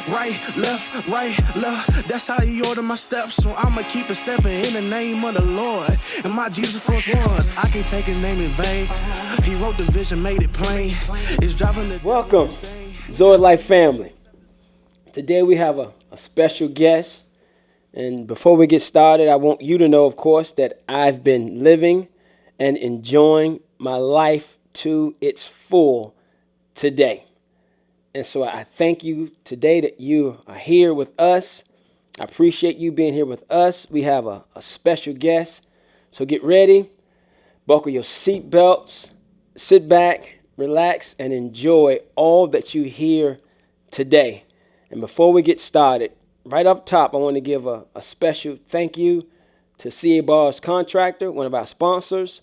right, left. That's how he ordered my steps. So I'ma keep it stepping in the name of the Lord. And my Jesus first ones, I can't take his name in vain. He wrote the vision, made it plain. It's driving the. Welcome, Zoe Life family. Today we have a special guest. And before we get started, I want you to know, of course, that I've been living and enjoying my life to its full today. And so I thank you today that you are here with us. I appreciate you being here with us. We have a special guest. So get ready, buckle your seatbelts, sit back, relax, and enjoy all that you hear today. And before we get started, right up top, I want to give a special thank you to CA Bars Contractor, one of our sponsors.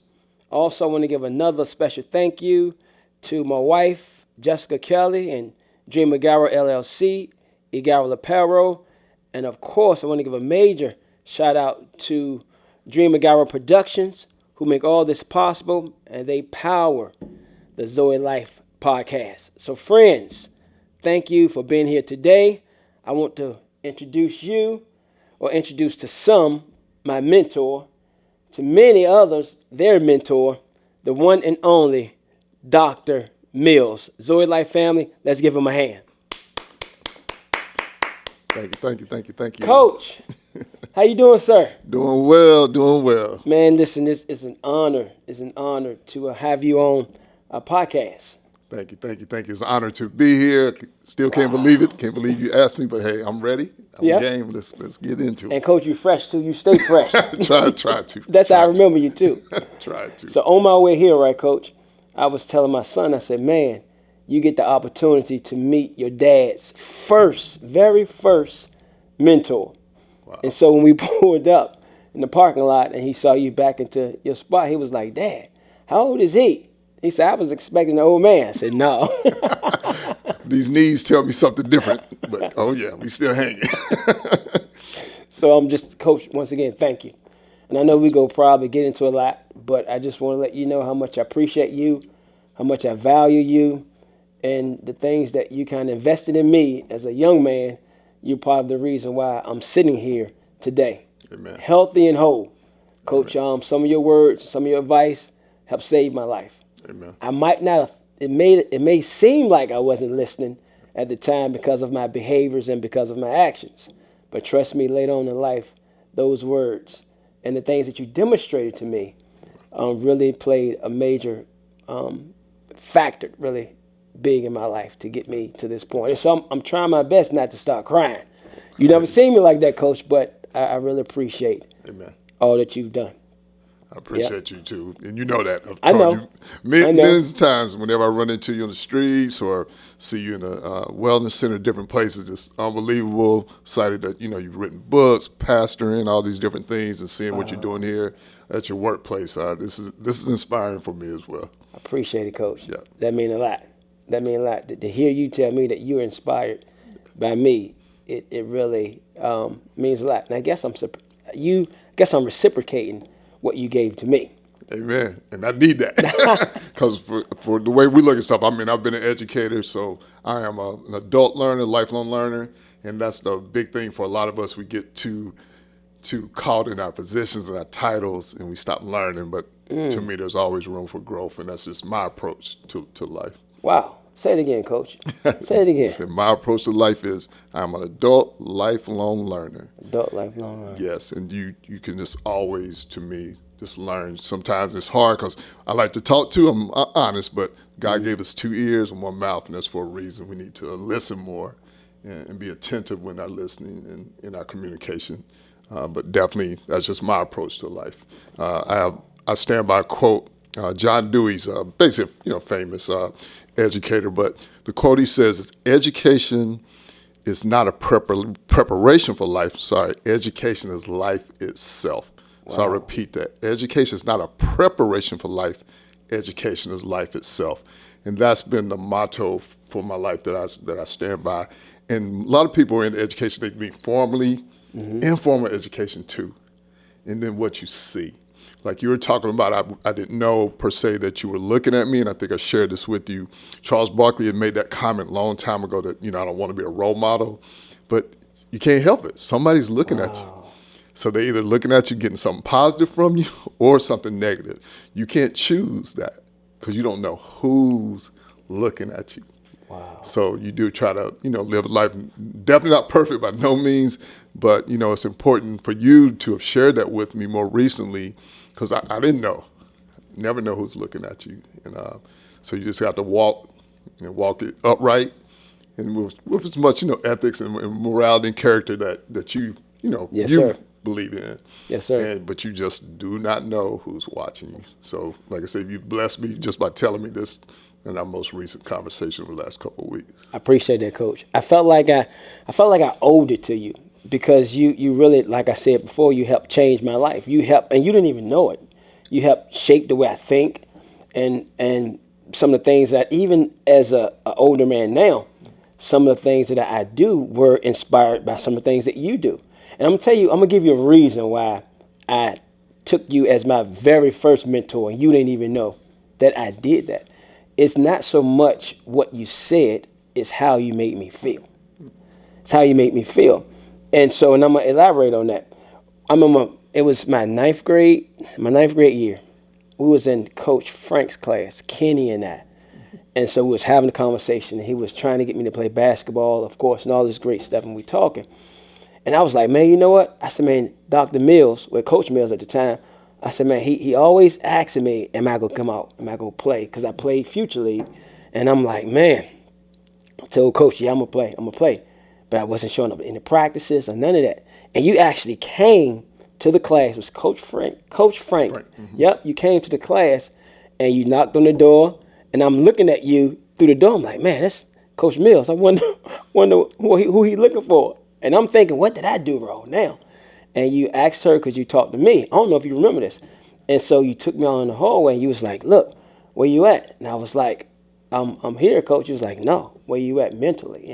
Also, I want to give another special thank you to my wife, Jessica Kelley, and Dream Egeiro LLC, Egeiro Apparel. And of course, I want to give a major shout out to Dream Egeiro Productions, who make all this possible, and they power the Zoe Life podcast. So friends, thank you for being here today. I want to introduce you, or introduce to some, my mentor, to many others, their mentor, the one and only Dr. Mills. Zoe Life family, let's give him a hand. Thank you. Coach, how you doing, sir? Doing well. Man, listen, this is an honor. It's an honor to have you on our podcast. Thank you. It's an honor to be here. Still can't believe it. Can't believe you asked me, but hey, I'm ready. I'm game. Let's get into it. And Coach, you fresh too. You stay fresh. Try to. That's how I remember you too. Try to. So on my way here, right, Coach, I was telling my son, I said, man, you get the opportunity to meet your dad's very first mentor. Wow. And so when we pulled up in the parking lot and he saw you back into your spot, he was like, Dad, how old is he? He said, I was expecting an old man. I said, no. These knees tell me something different, but oh yeah, we still hanging. So I'm just, Coach, once again, thank you. And I know we go probably get into a lot, but I just want to let you know how much I appreciate you, how much I value you, and the things that you kind of invested in me as a young man. You're part of the reason why I'm sitting here today. Amen. Healthy and whole. Coach, some of your words, some of your advice helped save my life. Amen. I might not have, it may seem like I wasn't listening at the time because of my behaviors and because of my actions. But trust me, later on in life, those words and the things that you demonstrated to me really played a major factor, really big in my life to get me to this point. And so I'm trying my best not to start crying. You never seen me like that, Coach, but I really appreciate all that you've done. I appreciate you too, and you know that. I know. You millions of times whenever I run into you on the streets or see you in a wellness center, different places, just unbelievable. Excited that you've written books, pastoring, all these different things, and seeing what you're doing here at your workplace. This is inspiring for me as well. I appreciate it, Coach. Yeah, that means a lot. That means a lot. To hear you tell me that you're inspired by me, it really means a lot. And I guess I'm reciprocating what you gave to me. Amen. And I need that because for the way we look at stuff, I mean, I've been an educator, so I am an adult learner, lifelong learner, and that's the big thing for a lot of us. We get too caught in our positions and our titles, and we stop learning. But to me, there's always room for growth, and that's just my approach to life. Wow. Say it again, Coach. Say it again. So my approach to life is I'm an adult lifelong learner. Adult lifelong learner. Yes, and you can just always, to me, just learn. Sometimes it's hard because I like to talk too. I'm honest, but God gave us 2 ears and 1 mouth, and that's for a reason. We need to listen more and be attentive when I'm listening and in our communication. But definitely, that's just my approach to life. I stand by a quote. John Dewey's basically, famous educator, but the quote he says is, education is not a preparation for life. Education is life itself. Wow. So I repeat that. Education is not a preparation for life. Education is life itself. And that's been the motto for my life that I stand by. And a lot of people are in education, they mean formally, informal education too. And then what you see. like you were talking about, I didn't know per se that you were looking at me, and I think I shared this with you. Charles Barkley had made that comment a long time ago that, I don't want to be a role model, but you can't help it. Somebody's looking at you. So they're either looking at you, getting something positive from you or something negative. You can't choose that because you don't know who's looking at you. Wow. So you do try to, live a life, definitely not perfect by no means, but, it's important for you to have shared that with me more recently because I didn't know. Never know who's looking at you. And so you just have to walk it upright and with as much, ethics and morality and character that you, Yes, you sir. believe in. Yes, sir. But you just do not know who's watching you. So, like I said, you blessed me just by telling me this in our most recent conversation over the last couple of weeks. I appreciate that, Coach. I felt like I owed it to you because you really, like I said before, you helped change my life. You helped, and you didn't even know it. You helped shape the way I think, and some of the things that even as a older man now, some of the things that I do were inspired by some of the things that you do. And I'm gonna give you a reason why I took you as my very first mentor, and you didn't even know that I did that. It's not so much what you said, it's how you made me feel. It's how you made me feel. And so, and I'm gonna elaborate on that. It was my ninth grade year. We was in Coach Frank's class, Kenny and I. And so we was having a conversation, and he was trying to get me to play basketball, of course, and all this great stuff, and we talking. And I was like, man, you know what? I said, man, Dr. Mills, Coach Mills at the time, I said, man, he always asking me, am I going to come out? Am I going to play? Because I played Future League. And I'm like, man, I told Coach, yeah, I'm going to play. But I wasn't showing up in the practices or none of that. And you actually came to the class. It was Coach Frank. Mm-hmm. Yep, you came to the class, and you knocked on the door. And I'm looking at you through the door. I'm like, man, that's Coach Mills. I wonder who he looking for. And I'm thinking, what did I do wrong now? And you asked her because you talked to me. I don't know if you remember this. And so you took me on the hallway, and you was like, look, where you at? And I was like, I'm here, Coach. You was like, no, where you at mentally?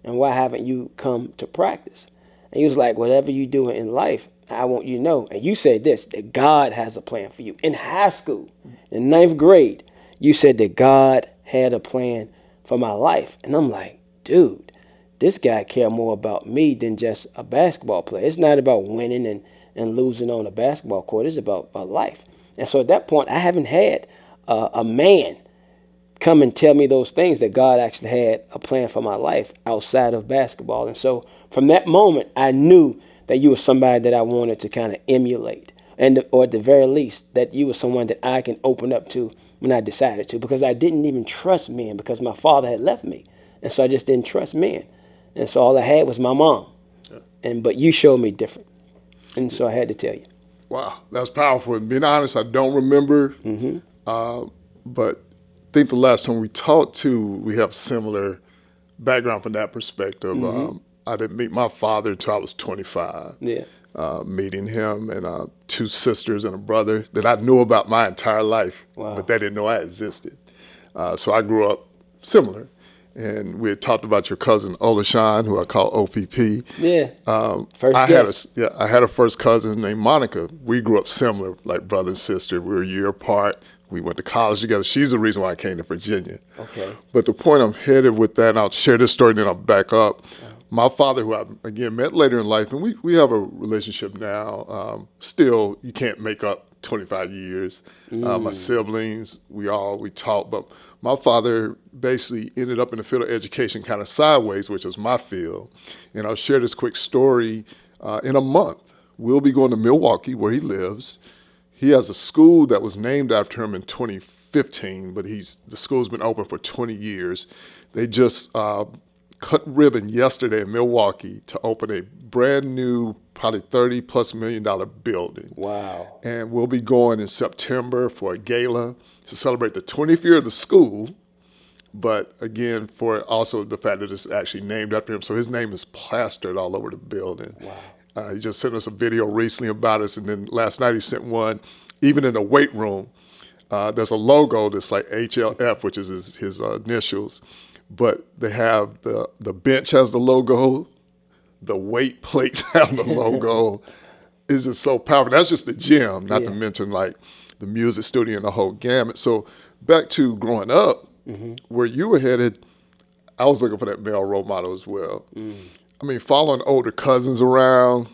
And why haven't you come to practice? And he was like, whatever you do in life, I want you to know. And you said this, that God has a plan for you. In high school, in ninth grade, you said that God had a plan for my life. And I'm like, dude, this guy cared more about me than just a basketball player. It's not about winning and losing on a basketball court. It's about life. And so at that point, I haven't had a man come and tell me those things, that God actually had a plan for my life outside of basketball. And so from that moment, I knew that you were somebody that I wanted to kind of emulate, or at the very least, that you were someone that I can open up to when I decided to, because I didn't even trust men because my father had left me. And so I just didn't trust men. And so all I had was my mom. Yeah. But you showed me different. And so I had to tell you. Wow, that's powerful. And being honest, I don't remember. Mm-hmm. But I think the last time we talked we have similar background from that perspective. Mm-hmm. I didn't meet my father until I was 25. Yeah. Meeting him and two sisters and a brother that I knew about my entire life, wow, but they didn't know I existed. So I grew up similar. And we had talked about your cousin Olashan, who I call OPP. Yeah. I had a first cousin named Monica. We grew up similar, like brother and sister. We were a year apart. We went to college together. She's the reason why I came to Virginia. Okay. But the point I'm headed with that, and I'll share this story and then I'll back up. My father, who I, again, met later in life, and we have a relationship now. Still, you can't make up 25 years. My siblings, we taught, but my father basically ended up in the field of education kind of sideways, which was my field. And I'll share this quick story. In a month, we'll be going to Milwaukee, where he lives. He has a school that was named after him in 2015, but the school's been open for 20 years. They just cut ribbon yesterday in Milwaukee to open a brand new, probably $30+ million building. Wow. And we'll be going in September for a gala to celebrate the 20th year of the school, but again, for also the fact that it's actually named after him. So his name is plastered all over the building. Wow. He just sent us a video recently about us, and then last night he sent one, even in the weight room. There's a logo that's like HLF, which is his initials. But they have the bench has the logo, the weight plates have the logo, is just so powerful. That's just the gym, not to mention like the music studio and the whole gamut. So back to growing up, where you were headed, I was looking for that male role model as well. I mean, following older cousins around,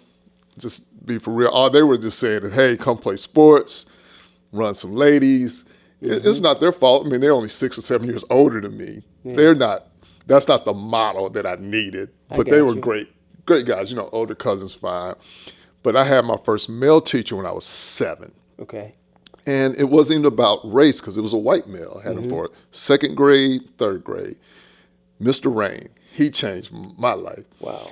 just be for real. All they were just saying that, hey, come play sports, run some ladies. It's not their fault. I mean, they're only 6 or 7 years older than me. They're not. That's not the model that I needed. But they were great guys. You know, older cousins, fine. But I had my first male teacher when I was 7. Okay. And it wasn't even about race because it was a white male. I had him for 2nd grade, 3rd grade. Mr. Rain, he changed my life. Wow.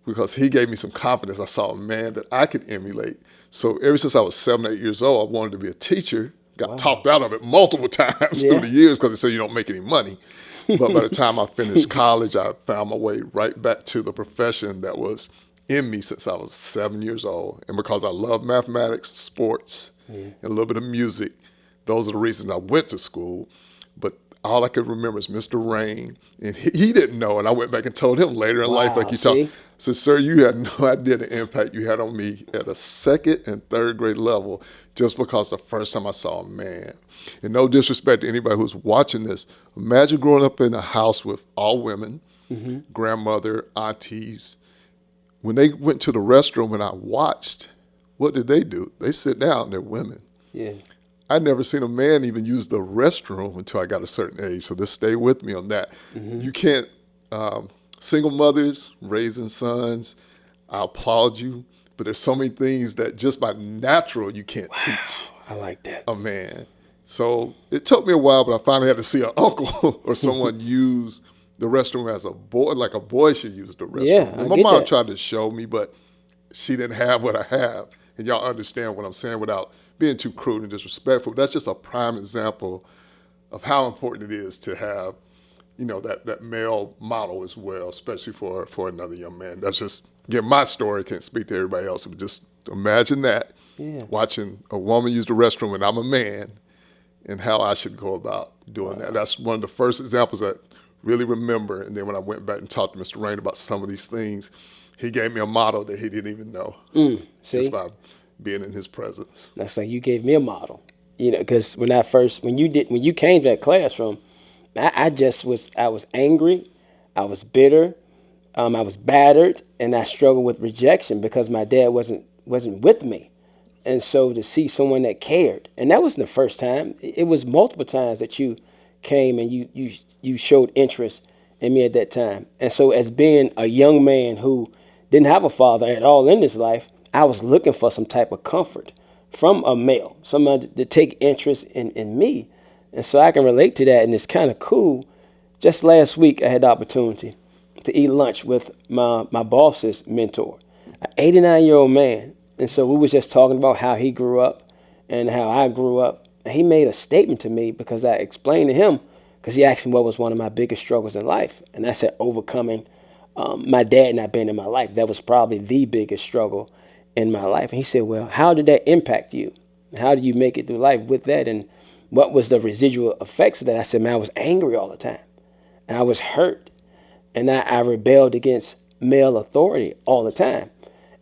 Because he gave me some confidence. I saw a man that I could emulate. So ever since I was 7, 8 years old, I wanted to be a teacher. Got talked out of it multiple times through the years because they say you don't make any money. But by the time I finished college, I found my way right back to the profession that was in me since I was 7 years old. And because I love mathematics, sports, and a little bit of music, those are the reasons I went to school. But all I could remember is Mr. Rain, and he didn't know. And I went back and told him later in life, like you talked. I said, sir, you had no idea the impact you had on me at a 2nd and 3rd grade level just because the first time I saw a man. And no disrespect to anybody who's watching this, imagine growing up in a house with all women, grandmother, aunties. When they went to the restroom and I watched, what did they do? They sit down, they're women. Yeah. I'd never seen a man even use the restroom until I got a certain age. So just stay with me on that. You can't, single mothers, raising sons, I applaud you. But there's so many things that just by natural you can't teach. I like that. A man. So it took me a while, but I finally had to see an uncle or someone use the restroom as a boy, like a boy should use the restroom. Yeah, and my mom tried to show me, but she didn't have what I have. And y'all understand what I'm saying without being too crude and disrespectful. That's just a prime example of how important it is to have, you know, that male model as well, especially for another young man. That's just, again, my story. Can't speak to everybody else, but just imagine that, watching a woman use the restroom and I'm a man, and how I should go about doing that. That's one of the first examples I really remember. And then when I went back and talked to Mr. Rain about some of these things, he gave me a model that he didn't even know. Just by being in his presence. That's like you gave me a model, you know, because when you came to that classroom, I was angry, I was bitter, I was battered, and I struggled with rejection because my dad wasn't with me. And so to see someone that cared, and that wasn't the first time, it was multiple times that you came and you showed interest in me at that time. And so as being a young man who didn't have a father at all in his life, I was looking for some type of comfort from a male, someone to take interest in me. And so I can relate to that, and it's kind of cool. Just last week, I had the opportunity to eat lunch with my boss's mentor, an 89-year-old man. And so we was just talking about how he grew up and how I grew up. And he made a statement to me because I explained to him, because he asked me what was one of my biggest struggles in life. And I said overcoming my dad not being in my life. That was probably the biggest struggle in my life. And he said, well, how did that impact you? How did you make it through life with that? And what was the residual effects of that? I said, man, I was angry all the time. And I was hurt. And I rebelled against male authority all the time.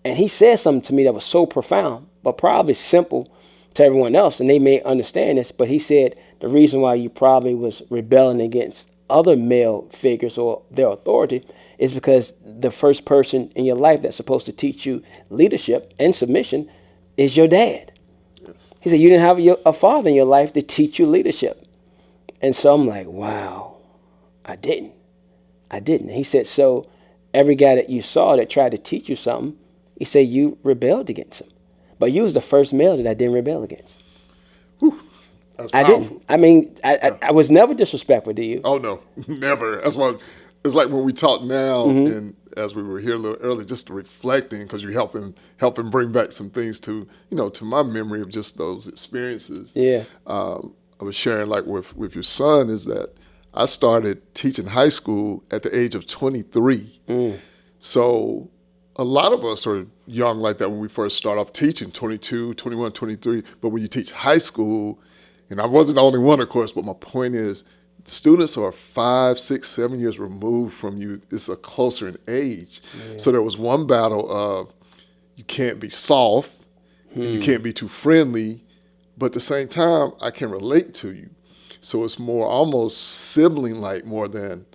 And he said something to me that was so profound, but probably simple to everyone else, and they may understand this, but he said the reason why you probably was rebelling against other male figures or their authority is because the first person in your life that's supposed to teach you leadership and submission is your dad. Yes. He said you didn't have a father in your life to teach you leadership. And so I'm like, wow, I didn't. He said, so every guy that you saw that tried to teach you something, he said you rebelled against him. But you was the first male that I didn't rebel against. Whew, that's I powerful. didn't. I mean, I was never disrespectful to you. Oh, no, never. That's why it's like when we talk now, and as we were here a little early, just reflecting, because you're helping bring back some things to my memory of just those experiences. Yeah. I was sharing like with your son is that I started teaching high school at the age of 23. So a lot of us are young like that when we first start off teaching, 22, 21, 23. But when you teach high school, and I wasn't the only one, of course, but my point is students are 5, 6, 7 years removed from you. It's a closer in age. Yeah. So there was one battle of, you can't be soft and you can't be too friendly, but at the same time, I can relate to you. So it's more almost sibling-like more than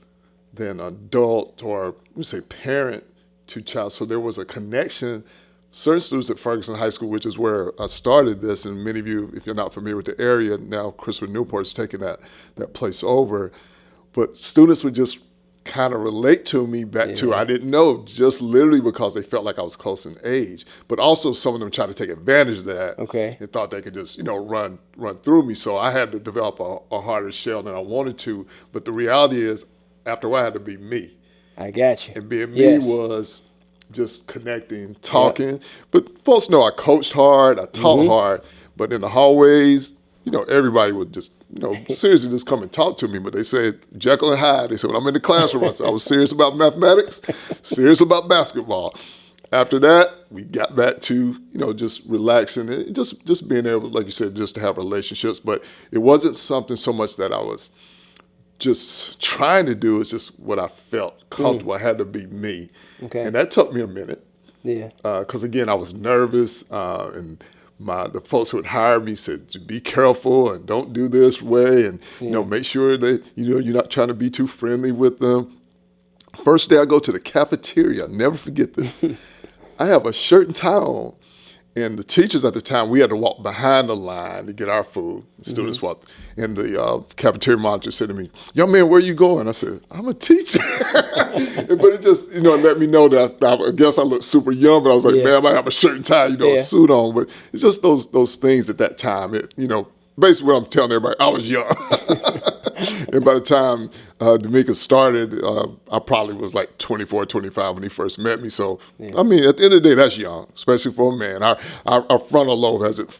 adult or we say parent to child. So there was a connection. Certain students at Ferguson High School, which is where I started this, and many of you, if you're not familiar with the area, now Christopher Newport's taken that place over. But students would just kind of relate to me back to I didn't know, just literally because they felt like I was close in age. But also some of them tried to take advantage of that and thought they could just, run through me. So I had to develop a harder shell than I wanted to. But the reality is, after a while, I had to be me. I got you. And being me was just connecting, talking. But folks know I coached hard, I taught hard, but in the hallways, everybody would just, seriously just come and talk to me. But they said, Jekyll and Hyde. They said, when I'm in the classroom, I was serious about mathematics, serious about basketball. After that, we got back to, just relaxing and just being able, like you said, just to have relationships. But it wasn't something so much that I was just trying to do. It's just what I felt comfortable. I had to be me. And that took me a minute. Yeah. Because again, I was nervous, and the folks who would hire me said, "Be careful and don't do this way, and make sure that you're not trying to be too friendly with them." First day I go to the cafeteria, I'll never forget this. I have a shirt and tie on, and the teachers at the time, we had to walk behind the line to get our food. The students walked, and the cafeteria monitor said to me, "Young man, where are you going?" I said, "I'm a teacher." But it just, let me know that I guess I looked super young, but I was like, man, I might have a shirt and tie, a suit on. But it's just those things at that time. Basically what I'm telling everybody, I was young. And by the time Domeka started, I probably was like 24, 25 when he first met me. So, I mean, at the end of the day, that's young, especially for a man. Our frontal lobe hasn't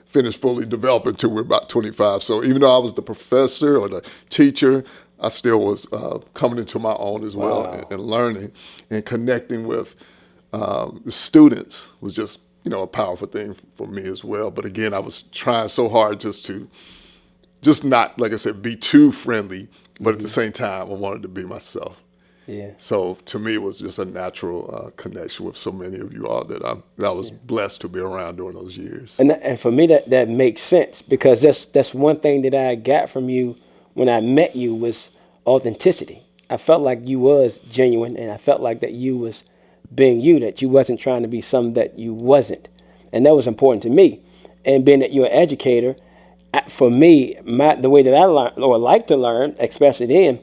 finished fully developing until we're about 25. So even though I was the professor or the teacher, I still was coming into my own as well and learning and connecting with the students was just, a powerful thing for me as well. But again, I was trying so hard just not, like I said, be too friendly, but at the same time, I wanted to be myself. Yeah. So to me, it was just a natural connection with so many of you all that I was blessed to be around during those years. And for me, that makes sense, because that's one thing that I got from you when I met you was authenticity. I felt like you was genuine, and I felt like that you was being you, that you wasn't trying to be something that you wasn't. And that was important to me. And being that you're an educator, for me, the way that I learn or like to learn, especially then,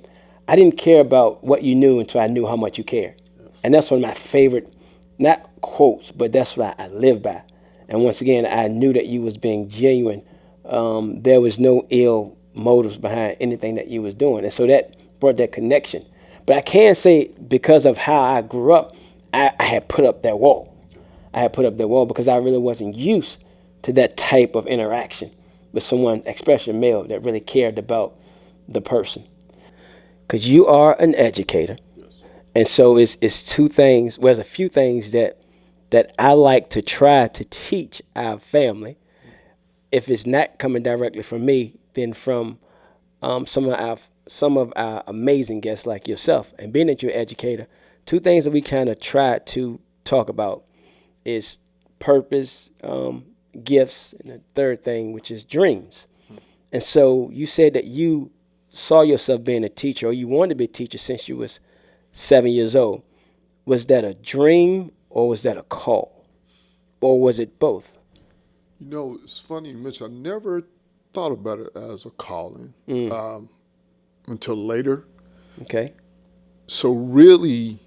I didn't care about what you knew until I knew how much you cared. Yes. And that's one of my favorite, not quotes, but that's what I live by. And once again, I knew that you was being genuine. There was no ill motives behind anything that you was doing. And so that brought that connection. But I can say, because of how I grew up, I had put up that wall. I had put up that wall because I really wasn't used to that type of interaction with someone, especially male, that really cared about the person. Because you are an educator. Yes. And so it's two things, well, there's a few things that I like to try to teach our family. If it's not coming directly from me, then from some of our amazing guests like yourself. And being that you're an educator, two things that we kind of try to talk about is purpose, gifts, and the third thing, which is dreams. And so you said that you saw yourself being a teacher, or you wanted to be a teacher since you was 7 years old. Was that a dream, or was that a call, or was it both? It's funny you mentioned, I never thought about it as a calling until later. Okay. So really,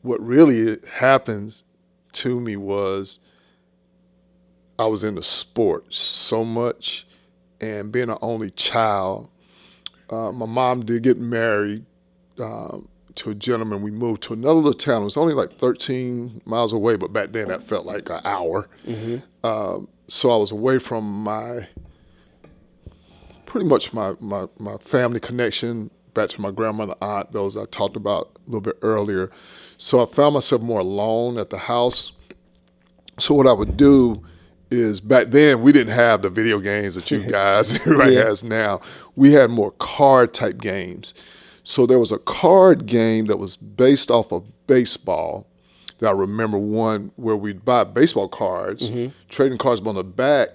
what really happens to me was I was into sports so much, and being an only child, my mom did get married to a gentleman. We moved to another little town. It was only like 13 miles away, but back then that felt like an hour. Mm-hmm. So I was away from pretty much my family connection, back to my grandmother, aunt, those I talked about a little bit earlier. So I found myself more alone at the house. So what I would do is, back then we didn't have the video games that you guys has now. We had more card type games. So there was a card game that was based off of baseball that I remember one where we'd buy baseball cards, trading cards, but on the back,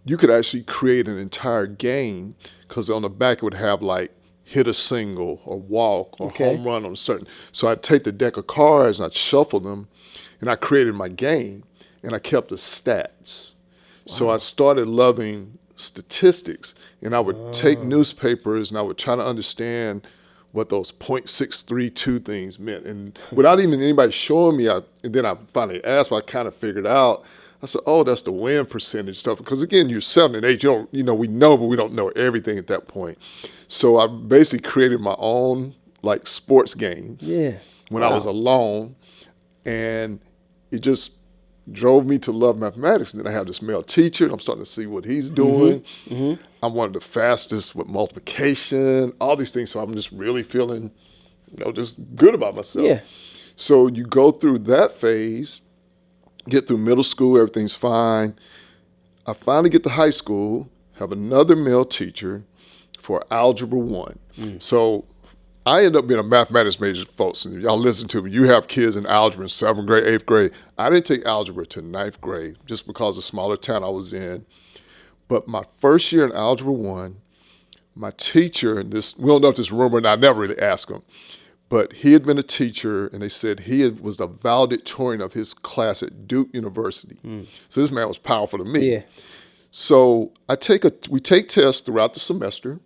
you could actually create an entire game because on the back it would have like hit a single or walk or home run on a certain. So I'd take the deck of cards and I'd shuffle them and I created my game and I kept the stats. So I started loving statistics and I would take newspapers and I would try to understand what those .632 things meant. And without even anybody showing me, and then I finally asked, but I kind of figured out. I said, oh, that's the win percentage stuff. Because again, you're 7 and 8, we know, but we don't know everything at that point. So I basically created my own like sports games when I was alone. And it just drove me to love mathematics. And then I have this male teacher, and I'm starting to see what he's doing. I'm one of the fastest with multiplication, all these things. So I'm just really feeling, just good about myself. Yeah. So you go through that phase, get through middle school, everything's fine. I finally get to high school, have another male teacher for Algebra 1. So I end up being a mathematics major, folks, and y'all listen to me. You have kids in algebra in 7th grade, 8th grade. I didn't take algebra to 9th grade just because of the smaller town I was in. But my first year in Algebra 1, my teacher, and we don't know if this is rumor, and I never really asked him, but he had been a teacher, and they said was the valedictorian of his class at Duke University. So this man was powerful to me. Yeah. So we take tests throughout the semester.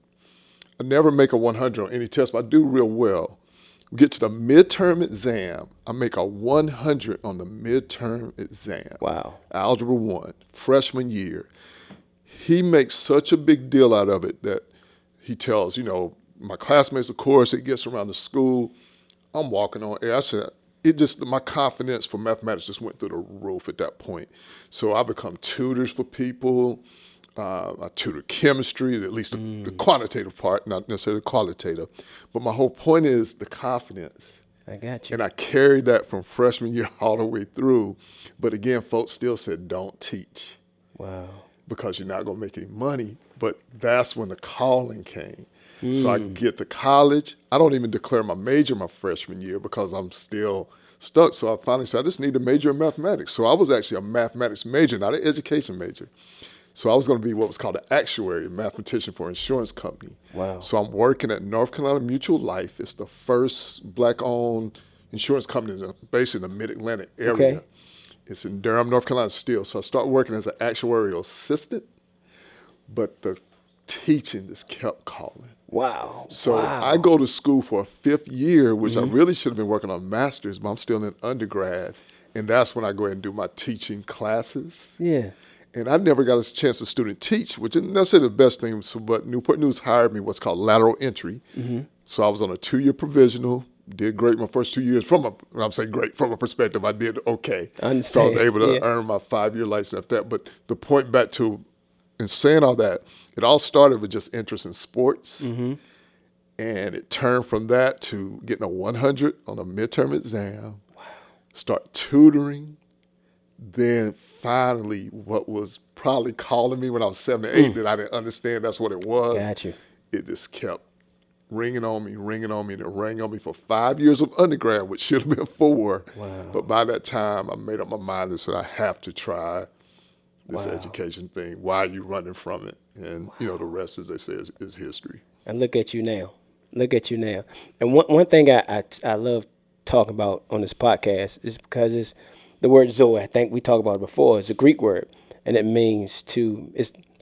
I never make a 100 on any test, but I do real well. We get to the midterm exam. I make a 100 on the midterm exam. Wow. Algebra 1, freshman year. He makes such a big deal out of it that he tells, my classmates, of course, it gets around the school. I'm walking on air. I said, my confidence for mathematics just went through the roof at that point. So I become tutors for people. I tutor chemistry, at least the quantitative part, not necessarily the qualitative. But my whole point is the confidence. I got you. And I carried that from freshman year all the way through. But again, folks still said, don't teach. Wow. Because you're not going to make any money. But that's when the calling came. So I get to college. I don't even declare my major my freshman year because I'm still stuck. So I finally said, I just need a major in mathematics. So I was actually a mathematics major, not an education major. So I was going to be what was called an actuary, a mathematician for an insurance company. Wow. So I'm working at North Carolina Mutual Life. It's the first black-owned insurance company based in the mid-Atlantic area. Okay. It's in Durham, North Carolina still. So I started working as an actuarial assistant, but the teaching just kept calling. Wow. So I go to school for a 5th year, which I really should have been working on a master's, but I'm still in undergrad. And that's when I go ahead and do my teaching classes. Yeah. And I never got a chance to student teach, which isn't necessarily the best thing. So, but Newport News hired me what's called lateral entry. So I was on a 2-year provisional, did great my first 2 years. From a perspective, I did okay. So I was able to earn my 5-year license after that. But the point back to, in saying all that, it all started with just interest in sports. And it turned from that to getting a 100 on a midterm exam, start tutoring. Then finally, what was probably calling me when I was 7 or 8 that I didn't understand that's what it was. Got you. It just kept ringing on me, and it rang on me for 5 years of undergrad, which should have been 4. Wow. But by that time, I made up my mind and said, I have to try this education thing. Why are you running from it? And, the rest, as they say, is history. And look at you now. And one thing I love talking about on this podcast is because it's the word Zoe. I think we talked about it before. It's a Greek word, and it means to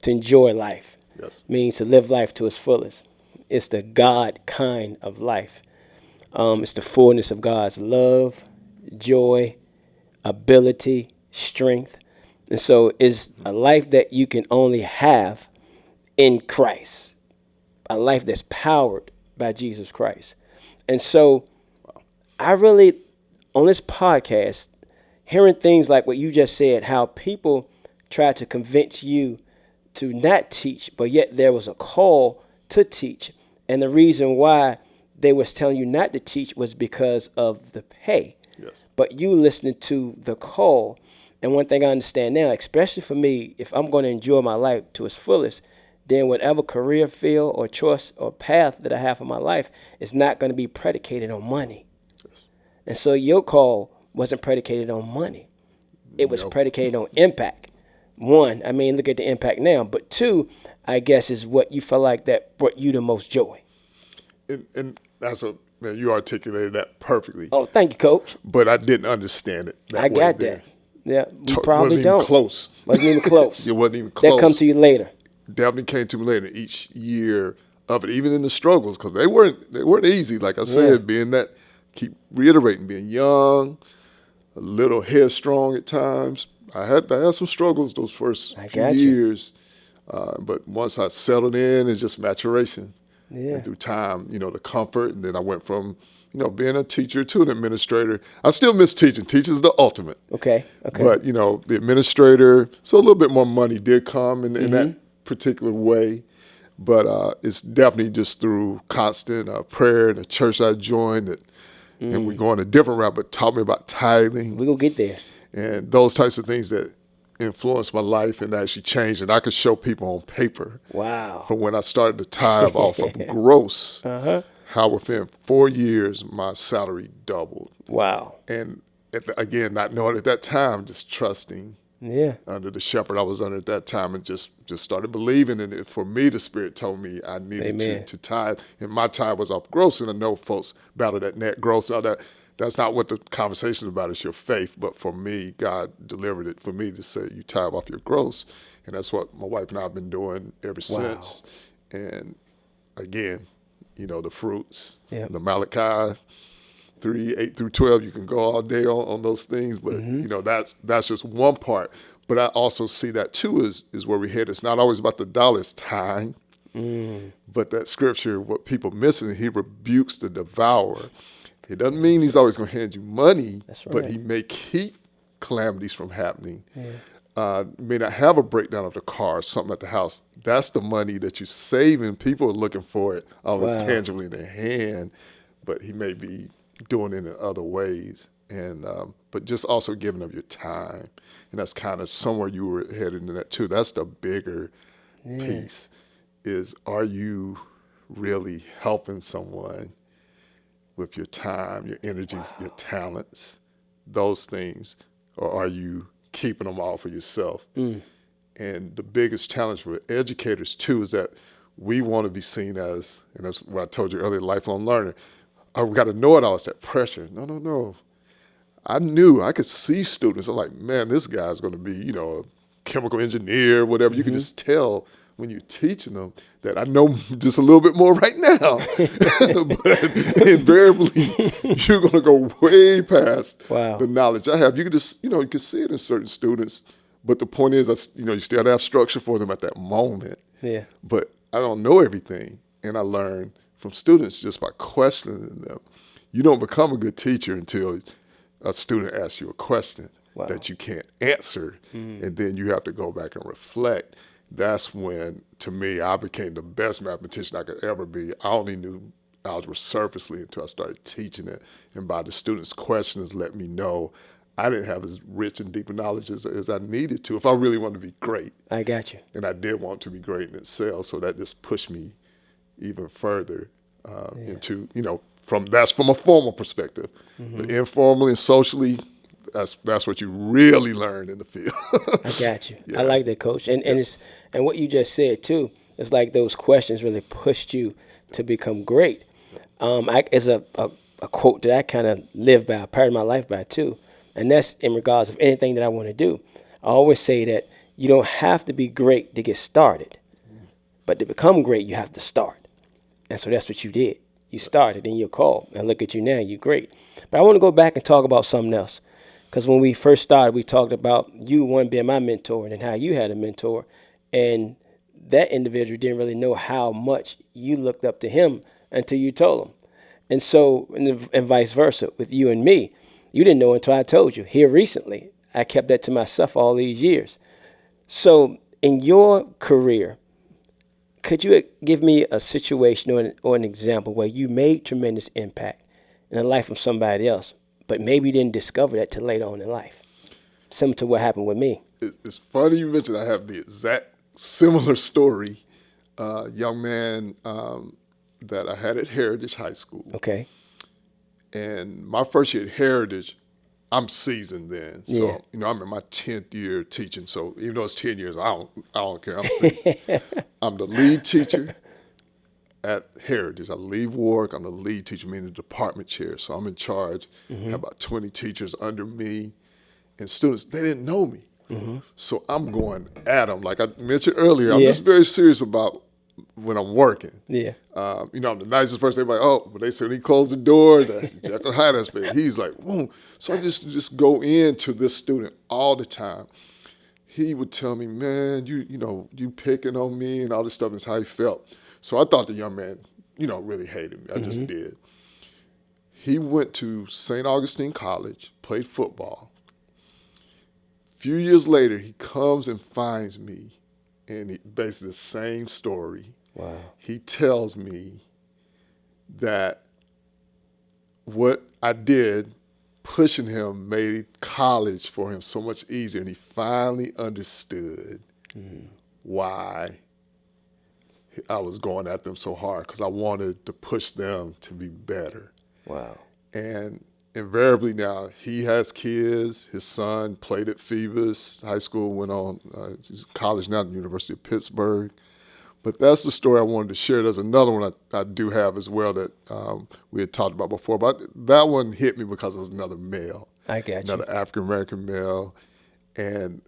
enjoy life. Yes. It means to live life to its fullest. It's the God kind of life. It's the fullness of God's love, joy, ability, strength. And so it's a life that you can only have in Christ, a life that's powered by Jesus Christ. And so I really, on this podcast, hearing things like what you just said, how people try to convince you to not teach, but yet there was a call to teach. And the reason why they was telling you not to teach was because of the pay. Yes. But you listening to the call. And one thing I understand now, especially for me, if I'm going to enjoy my life to its fullest, then whatever career field or choice or path that I have for my life is not going to be predicated on money. Yes. And so your call wasn't predicated on money. It was Nope. predicated on impact. One, I mean, look at the impact now. But two, I guess, is what you felt like that brought you the most joy. And that's man, you articulated that perfectly. Oh, thank you, Coach. But I didn't understand it. I got that. Yeah, we probably wasn't don't. even close. Wasn't even close. It wasn't even close. That come to you later. Definitely came to me later. Each year of it, even in the struggles, because they weren't easy. Like I said, being that, keep reiterating, being young, a little headstrong at times. I had some struggles those first few years, but once I settled in, it's just maturation. Yeah. And through time, the comfort, and then I went from being a teacher to an administrator. I still miss teaching. Teaching is the ultimate. Okay. But the administrator, so a little bit more money did come in that particular way. But it's definitely just through constant prayer and the church I joined that, and we're going a different route, but taught me about tithing. We're going to get there. And those types of things that influenced my life and actually changed. And I could show people on paper. Wow. From when I started to tithe off of gross, how within 4 years my salary doubled. Wow. And again, not knowing at that time, just trusting under the shepherd I was under at that time, and just started believing in it. For me, the Spirit told me I needed to tithe. And my tithe was off gross, and I know folks battle that net gross, all that. That's not what the conversation is about. It's your faith. But for me, God delivered it for me to say you tithe off your gross. And that's what my wife and I have been doing ever since. And again, the fruits, the Malachi 3:8-12, you can go all day on those things. But, that's just one part. But I also see that, too, is where we head. It's not always about the dollar. It's time. But that scripture, what people missing, he rebukes the devourer. It doesn't mean he's always going to hand you money, but he may keep calamities from happening. May not have a breakdown of the car, something at the house. That's the money that you're saving. People are looking for it almost tangibly in their hand, but he may be doing it in other ways. And but just also giving of your time. And that's kind of somewhere you were headed in that too. That's the bigger piece, is are you really helping someone with your time, your energies, your talents, those things, or are you keeping them all for yourself? And the biggest challenge for educators too is that we want to be seen as, and that's what I told you earlier, lifelong learner. Oh, we got to know it all. It's that pressure. No. I knew, I could see students. I'm like, man, this guy's going to be, a chemical engineer, whatever. You can just tell when you're teaching them that I know just a little bit more right now. But invariably, you're going to go way past the knowledge I have. You can just, you can see it in certain students. But the point is, you still have structure for them at that moment. Yeah. But I don't know everything. And I learn from students just by questioning them. You don't become a good teacher until a student asks you a question that you can't answer. And then you have to go back and reflect. That's when, to me, I became the best mathematician I could ever be. I only knew algebra surfacely until I started teaching it. And by the students' questions let me know I didn't have as rich and deep a knowledge as I needed to if I really wanted to be great. I got you. And I did want to be great in itself, so that just pushed me even further into, that's from a formal perspective. But informally and socially, that's what you really learn in the field. I got you. I like that, Coach. And and what you just said too, it's like those questions really pushed you to become great. It's a quote that I kind of live by, part of my life by too, and that's in regards of anything that I want to do. I always say that you don't have to be great to get started, but to become great, you have to start. And so that's what you did. You started and you're called, and look at you now, you're great. But I want to go back and talk about something else. Because when we first started, we talked about you, one, being my mentor and how you had a mentor. And that individual didn't really know how much you looked up to him until you told him. And so, and vice versa with you and me. You didn't know until I told you. Here recently, I kept that to myself all these years. So in your career, could you give me a situation or an example where you made tremendous impact in the life of somebody else, but maybe you didn't discover that till later on in life? Similar to what happened with me. It's funny you mentioned I have the exact similar story. Young man that I had at Heritage High School. Okay. And my first year at Heritage, I'm seasoned then. So, I'm in my 10th year teaching. So even though it's 10 years, I don't care. I'm seasoned. I'm the lead teacher at Heritage. I leave work. I'm the lead teacher, meaning the department chair. So I'm in charge. Have about 20 teachers under me and students. They didn't know me. So I'm going at them. Like I mentioned earlier, I'm just very serious about when I'm working. Yeah. I'm the nicest person. They're like, but they say when he closed the door, the Jekyll Hyde aspect, he's like, whoa. So I just go into this student all the time. He would tell me, man, you picking on me and all this stuff is how he felt. So I thought the young man, really hated me. I just did. He went to St. Augustine College, played football. A few years later, he comes and finds me, and he basically the same story. Wow. He tells me that what I did, pushing him, made college for him so much easier, and he finally understood why I was going at them so hard, because I wanted to push them to be better. Wow. And invariably now, he has kids. His son played at Phoebus High School, went on, he's in college now at the University of Pittsburgh. But that's the story I wanted to share. There's another one I do have as well that we had talked about before, but that one hit me because it was another male. I got you. Another African-American male. And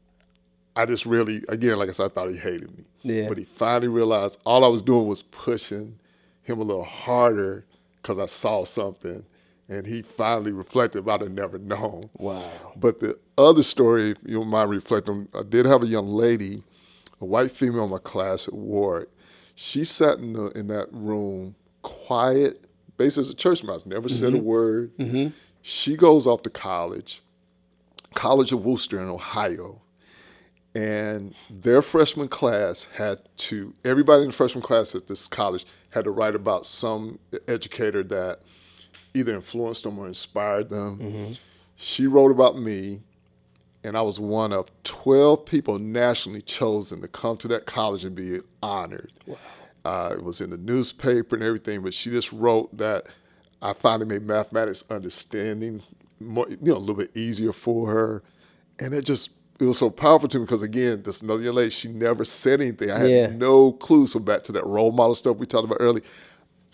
I just really, again, like I said, I thought he hated me. Yeah. But he finally realized all I was doing was pushing him a little harder because I saw something. And he finally reflected about it, never known. Wow. But the other story, if you don't mind reflecting, I did have a young lady, a white female in my class at Ward. She sat in that room, quiet, basically as a church mouse, never said a word. She goes off to College of Worcester in Ohio. And their freshman class everybody in the freshman class at this college had to write about some educator that either influenced them or inspired them. She wrote about me, and I was one of 12 people nationally chosen to come to that college and be honored. Wow. It was in the newspaper and everything, but she just wrote that I finally made mathematics understanding more, a little bit easier for her. And it was so powerful to me because, again, this another young lady, she never said anything. I had no clue. So back to that role model stuff we talked about earlier.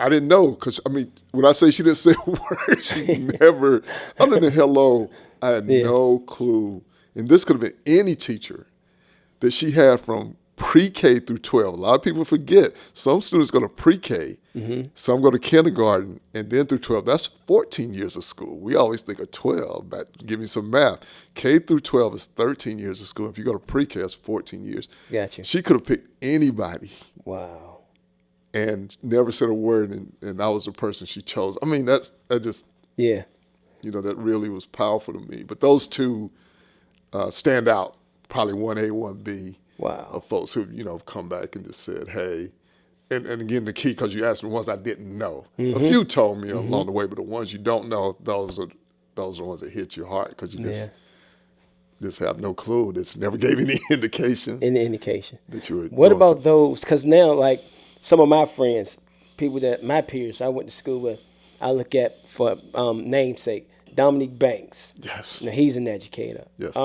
I didn't know because, when I say she didn't say a word, she never, other than hello, I had no clue. And this could have been any teacher that she had from pre-K through 12. A lot of people forget. Some students go to pre-K, some go to kindergarten, and then through 12. That's 14 years of school. We always think of 12, but give me some math. K through 12 is 13 years of school. If you go to pre-K, that's 14 years. Gotcha. She could have picked anybody. Wow. And never said a word, and I was the person she chose. That just, that really was powerful to me. But those two stand out, probably 1A, 1B. Wow. Of folks who, have come back and just said, hey. And again, the key, because you asked me ones I didn't know. A few told me along the way, but the ones you don't know, those are the ones that hit your heart because you just have no clue. This never gave any indication. Any indication. That you were What doing about something. those? Because now, like, some of my friends, my peers I went to school with, I look at for namesake, Dominique Banks. Yes. Now, he's an educator. Yes.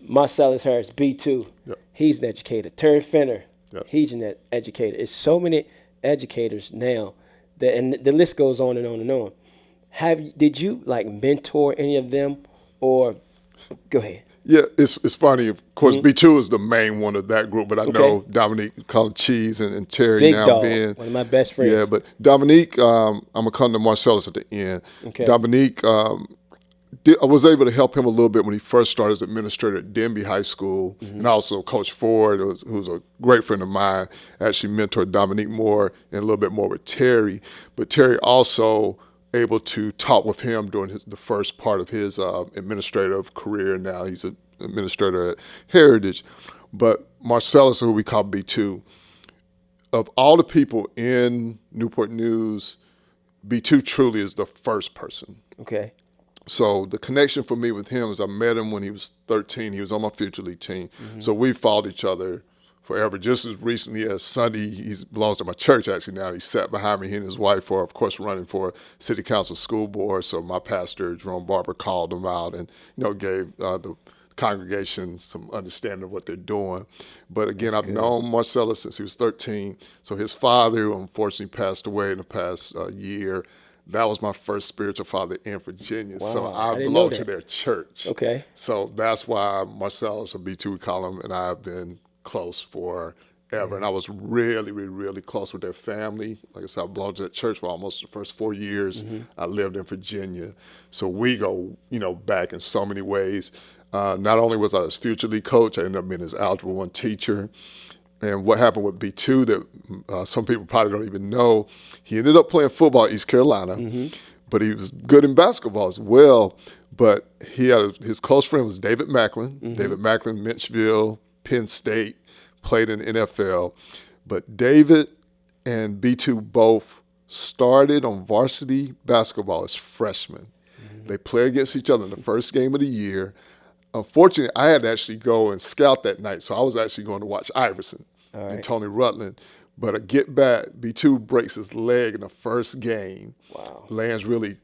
Marcellus Harris, B2. Yep. He's an educator. Terry Fenner, Yes. he's an educator. It's so many educators now, and the list goes on and on and on. Did you mentor any of them, or go ahead? Yeah, it's funny. Of course, B2 is the main one of that group, but I know Dominique called Cheese and Terry Big now dog, being one of my best friends. Yeah, but Dominique, I'm gonna come to Marcellus at the end. Okay. Dominique, I was able to help him a little bit when he first started as administrator at Denby High School, and also Coach Ford, who's a great friend of mine, actually mentored Dominique more and a little bit more with Terry. But Terry also able to talk with him during the first part of his administrative career. Now he's an administrator at Heritage. But Marcellus, who we call B2, of all the people in Newport News, B2 truly is the first person. Okay. So the connection for me with him is I met him when he was 13. He was on my Future League team. So we followed each other forever. Just as recently as Sunday, he belongs to my church actually now. He sat behind me, he and his wife are, of course, running for city council school board. So my pastor, Jerome Barber, called them out and, gave the congregation some understanding of what they're doing. But again, I've known Marcellus since he was 13. So his father, who unfortunately passed away in the past year, that was my first spiritual father in Virginia. Wow, So I I didn't belong know to that. their church. Okay. So that's why Marcellus, or B2 we call him, and I have been close forever. And I was really, really, really close with their family. Like I said, I belonged to that church for almost the first 4 years. I lived in Virginia. So we go, back in so many ways. Not only was I his future league coach, I ended up being his Algebra 1 teacher. And what happened with B2 that some people probably don't even know, he ended up playing football at East Carolina, but he was good in basketball as well. But his close friend was David Macklin. David Macklin, Mitchville, Penn State, played in the NFL. But David and B2 both started on varsity basketball as freshmen. They played against each other in the first game of the year. Unfortunately, I had to actually go and scout that night, so I was actually going to watch Iverson and Tony Rutland. But I get back, B2 breaks his leg in the first game. Wow. Lands really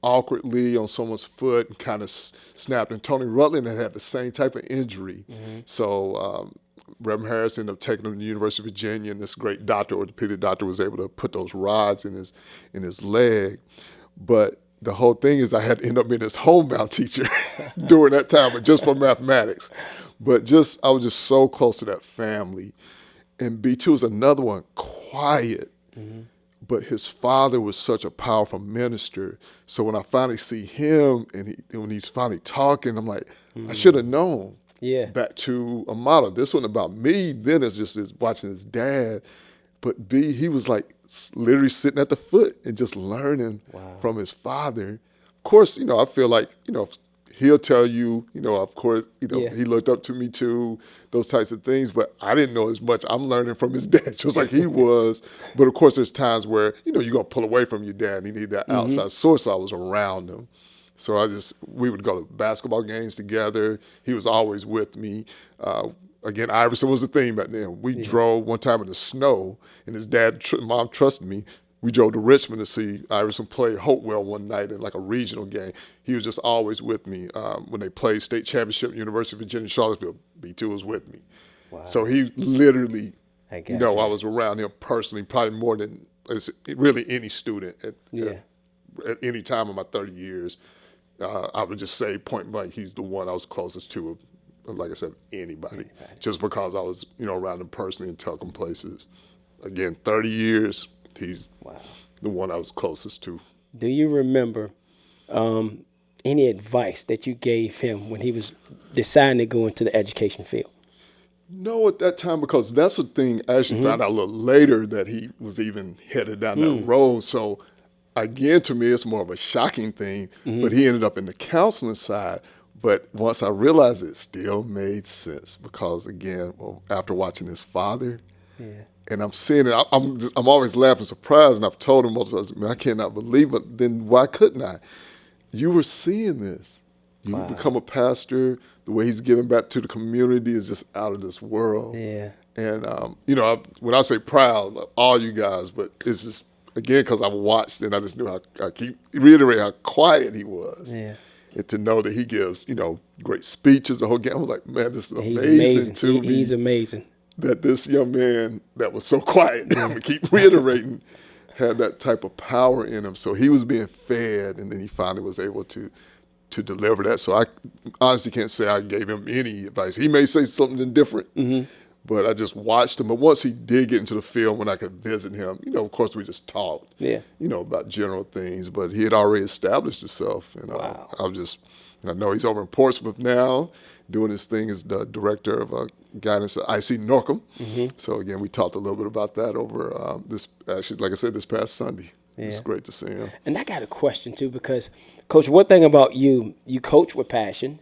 awkwardly on someone's foot and kind of snapped. And Tony Rutland had the same type of injury. So Reverend Harris ended up taking him to the University of Virginia, and this great doctor, orthopedic doctor, was able to put those rods in his leg. But the whole thing is I had to end up being his homebound teacher during that time, but just for mathematics. But I was just so close to that family. And B2 is another one, quiet, but his father was such a powerful minister. So when I finally see him and when he's finally talking, I'm like, I should have known. Yeah. Back to a model. This wasn't about me. Then it's just watching his dad. But he was like literally sitting at the foot and just learning from his father. Of course, I feel like, he'll tell you, of course, he looked up to me too, those types of things. But I didn't know as much. I'm learning from his dad just like he was. But of course, there's times where, you're going to pull away from your dad and you need that outside source. So I was around him. So we would go to basketball games together. He was always with me. Again, Iverson was the thing back then. We drove one time in the snow, and his mom trusted me. We drove to Richmond to see Iverson play Hopewell one night in like a regional game. He was just always with me. When they played state championship, University of Virginia, Charlottesville, B2 was with me. Wow. So he literally, I was around him personally, probably more than really any student at any time in my 30 years. I would just say point blank, he's the one I was closest to, like I said, anybody. Just because I was, around him personally and took him places. Again, 30 years, he's the one I was closest to. Do you remember any advice that you gave him when he was deciding to go into the education field? No, at that time, because that's the thing I actually found out a little later that he was even headed down that road. So again, to me, it's more of a shocking thing, but he ended up in the counseling side. But once I realized it still made sense because, again, after watching his father, and I'm seeing it, I'm always laughing, surprised, and I've told him multiple times, man, I cannot believe it. Then why couldn't I? You were seeing this. You become a pastor. The way he's giving back to the community is just out of this world. Yeah. And, when I say proud, all you guys, but it's just, again, because I watched and I just knew I keep reiterating how quiet he was. Yeah. And to know that he gives, great speeches the whole game. I was like, man, this is amazing to me. He's amazing. That this young man that was so quiet, I'm going to keep reiterating, had that type of power in him. So he was being fed, and then he finally was able to deliver that. So I honestly can't say I gave him any advice. He may say something different, but I just watched him. But once he did get into the field, when I could visit him, of course we just talked, about general things. But he had already established himself. And I know he's over in Portsmouth now, doing his thing as the director of guidance at IC Norcom. So again, we talked a little bit about that over this past Sunday. Yeah. It was great to see him. And I got a question too, because Coach, one thing about you coach with passion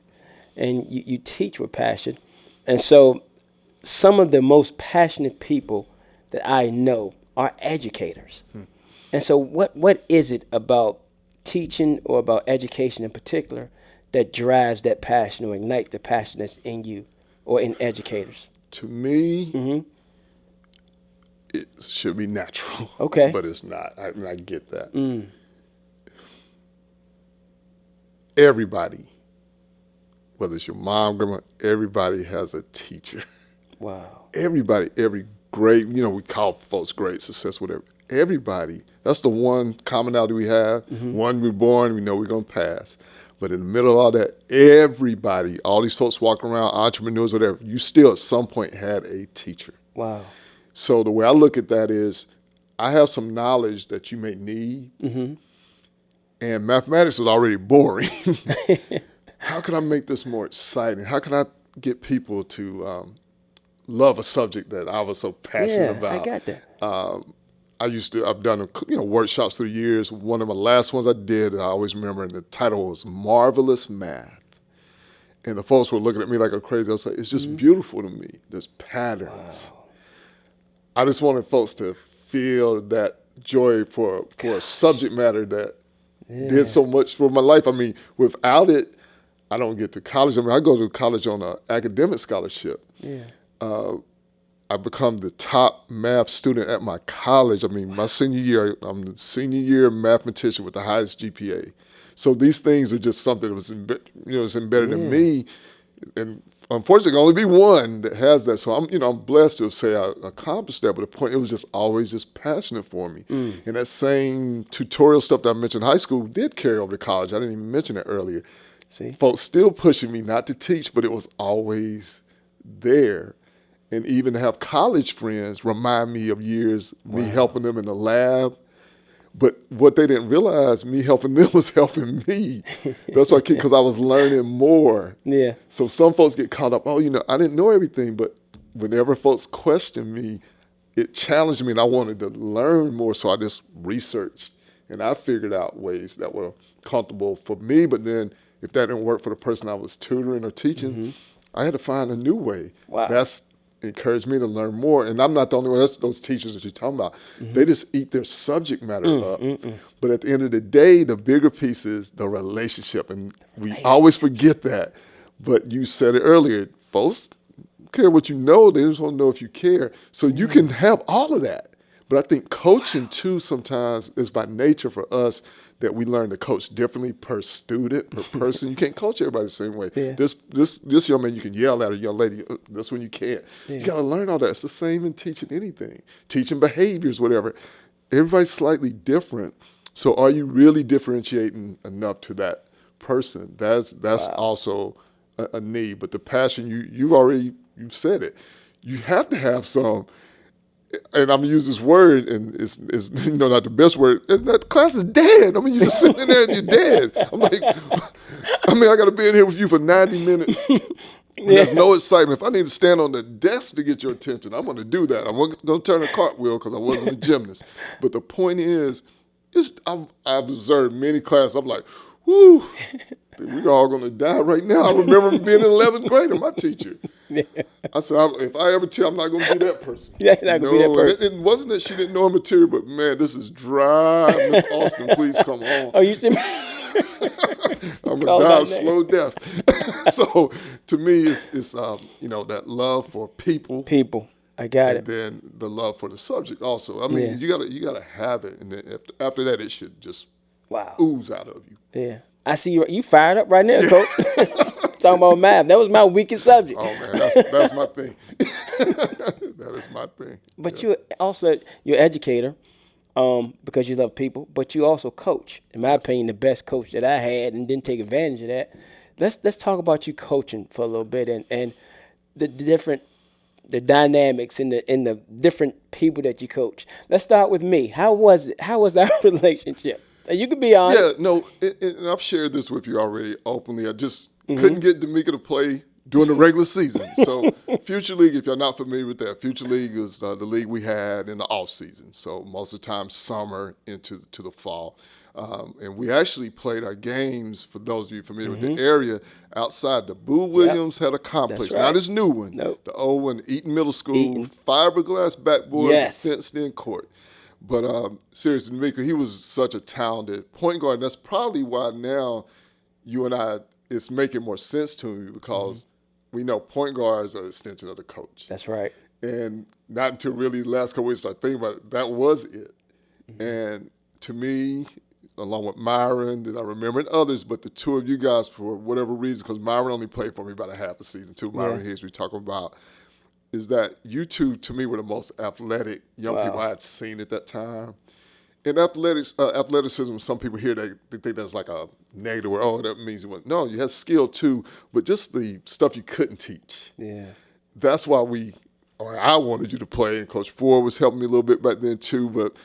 and you teach with passion. And so some of the most passionate people that I know are educators. And so what is it about teaching or about education in particular that drives that passion or ignite the passion that's in you or in educators? To me, it should be natural. Okay. But it's not. I get that. Everybody, whether it's your mom, grandma, everybody has a teacher. Wow. Everybody, every great, we call folks great, success, whatever. Everybody, that's the one commonality we have. One, we're born, we know we're going to pass. But in the middle of all that, everybody, all these folks walking around, entrepreneurs, whatever, you still at some point had a teacher. Wow. So the way I look at that is I have some knowledge that you may need, and mathematics is already boring. How can I make this more exciting? How can I get people to love a subject that I was so passionate about? I got that. I've done workshops through the years. One of my last ones I did, I always remember, and the title was Marvelous Math. And the folks were looking at me like I'm crazy. I was like, it's just beautiful to me. There's patterns. Wow. I just wanted folks to feel that joy for a subject matter that did so much for my life. I mean, without it, I don't get to college. I mean, I go to college on an academic scholarship. Yeah. I become the top math student at my college. I mean, my senior year, I'm the senior year mathematician with the highest GPA. So these things are just something that was embedded in me. And unfortunately, only be one that has that. So I'm blessed to say I accomplished that. But the point, it was just always just passionate for me. And that same tutorial stuff that I mentioned in high school did carry over to college. I didn't even mention it earlier. See? Folks still pushing me not to teach, but it was always there. And even to have college friends remind me of years, me helping them in the lab. But what they didn't realize, me helping them was helping me. That's why, because I was learning more. Yeah. So some folks get caught up, I didn't know everything. But whenever folks questioned me, it challenged me, and I wanted to learn more. So I just researched, and I figured out ways that were comfortable for me. But then if that didn't work for the person I was tutoring or teaching, I had to find a new way. Wow. That's encouraged me to learn more. And I'm not the only one. That's those teachers that you're talking about. They just eat their subject matter up. But at the end of the day, the bigger piece is the relationship. And we always forget that. But you said it earlier, folks don't care what you know. They just want to know if you care. So you can have all of that. But I think coaching too sometimes is by nature for us that we learn to coach differently per student, per person. You can't coach everybody the same way. Yeah. This young man, you can yell at a young lady. This one you can't. Yeah. You got to learn all that. It's the same in teaching anything, teaching behaviors, whatever. Everybody's slightly different. So are you really differentiating enough to that person? That's also a need. But the passion, you've said it. You have to have some. And I'm gonna use this word, and it's not the best word. And that class is dead. I mean, you're just sitting there and you're dead. I'm like, I got to be in here with you for 90 minutes. There's no excitement. If I need to stand on the desk to get your attention, I'm gonna do that. I'm gonna turn a cartwheel because I wasn't a gymnast. But the point is, I've observed many classes. I'm like, whoo, we're all gonna die right now. I remember being in 11th grade and my teacher. Yeah. I said, if I ever tell, I'm not going to be that person. Yeah, not going to be that person. It wasn't that she didn't know her material, but man, this is dry. Miss Austin, please come on. Oh, you see me? I'm going to die a slow death. So to me, it's that love for people. People. I got it. And then the love for the subject also. I mean, you gotta have it. And then after that, it should just ooze out of you. Yeah. I see you fired up right now, Coach. Talking about math. That was my weakest subject. Oh, man, that's my thing. That is my thing. But you're educator because you love people, but you also coach. In my opinion, the best coach that I had and didn't take advantage of that. Let's talk about you coaching for a little bit and the dynamics in the different people that you coach. Let's start with me. How was it? How was our relationship? You can be honest. Yeah, no, and I've shared this with you already openly. I just couldn't get Domeka to play during the regular season. So Future League, if you're not familiar with that, Future League is the league we had in the off season. So most of the time, summer into the fall. And we actually played our games, for those of you familiar with the area, outside. The Boo Williams had a complex, not his new one. Nope. The old one, Eaton Middle School, fiberglass backboards, fenced-in court. But seriously, Domeka, he was such a talented point guard. And that's probably why now you and I, it's making more sense to me because we know point guards are an extension of the coach. That's right. And not until really the last couple weeks I think about it, that was it. And to me, along with Myron, that I remember, and others, but the two of you guys, for whatever reason, because Myron only played for me about a half a season, too. Myron Higgs, we talk about, is that you two, to me, were the most athletic young people I had seen at that time. In athleticism, some people hear they think that's like a negative, where, oh, that means you went. No, you had skill too, but just the stuff you couldn't teach. Yeah. That's why I wanted you to play, and Coach Ford was helping me a little bit back then too, but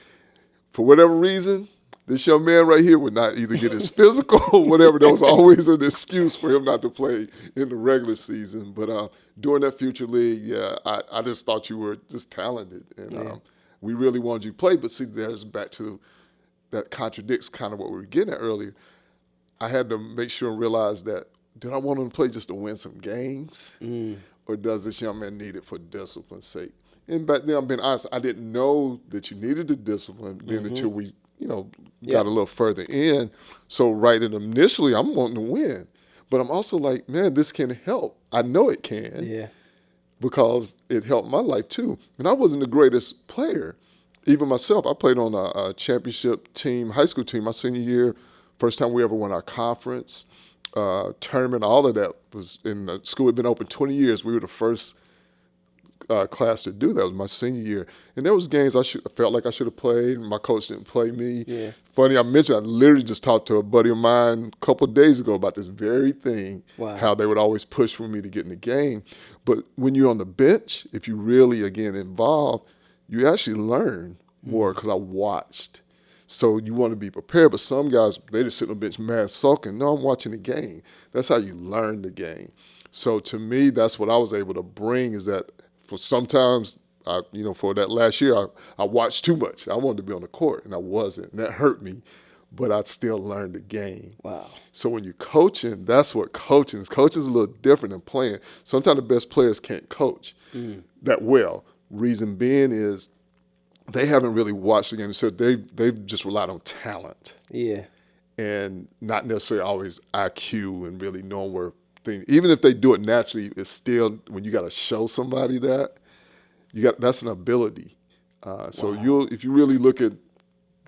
for whatever reason, this young man right here would not either get his physical or whatever. There was always an excuse for him not to play in the regular season. But during that Future League, I just thought you were just talented. And we really wanted you to play. But see, there's back to that contradicts kind of what we were getting at earlier. I had to make sure and realize that, did I want him to play just to win some games? Or does this young man need it for discipline's sake? And back then, I'm being honest, I didn't know that you needed the discipline then until we, got a little further in. So initially, I'm wanting to win. But I'm also like, man, this can help. I know it can. Yeah. Because it helped my life too. And I wasn't the greatest player. Even myself, I played on a championship team, high school team, my senior year. First time we ever won our conference, tournament, all of that was in the school. Had been open 20 years. We were the first class to do that. It was my senior year. And there was games I felt like I should have played. My coach didn't play me. Yeah. Funny, I literally just talked to a buddy of mine a couple of days ago about this very thing, how they would always push for me to get in the game. But when you're on the bench, if you really, again, involved, you actually learn more because I watched. So you want to be prepared. But some guys, they just sit on the bench mad sulking. No, I'm watching the game. That's how you learn the game. So to me, that's what I was able to bring, is that for sometimes, for that last year, I watched too much. I wanted to be on the court, and I wasn't. And that hurt me, but I still learned the game. Wow. So when you're coaching, that's what coaching is. Coaching is a little different than playing. Sometimes the best players can't coach that well. Reason being is they haven't really watched the game. So they've just relied on talent. Yeah. And not necessarily always IQ and really knowing where things, even if they do it naturally, it's still, when you got to show somebody that, that's an ability. If you really look at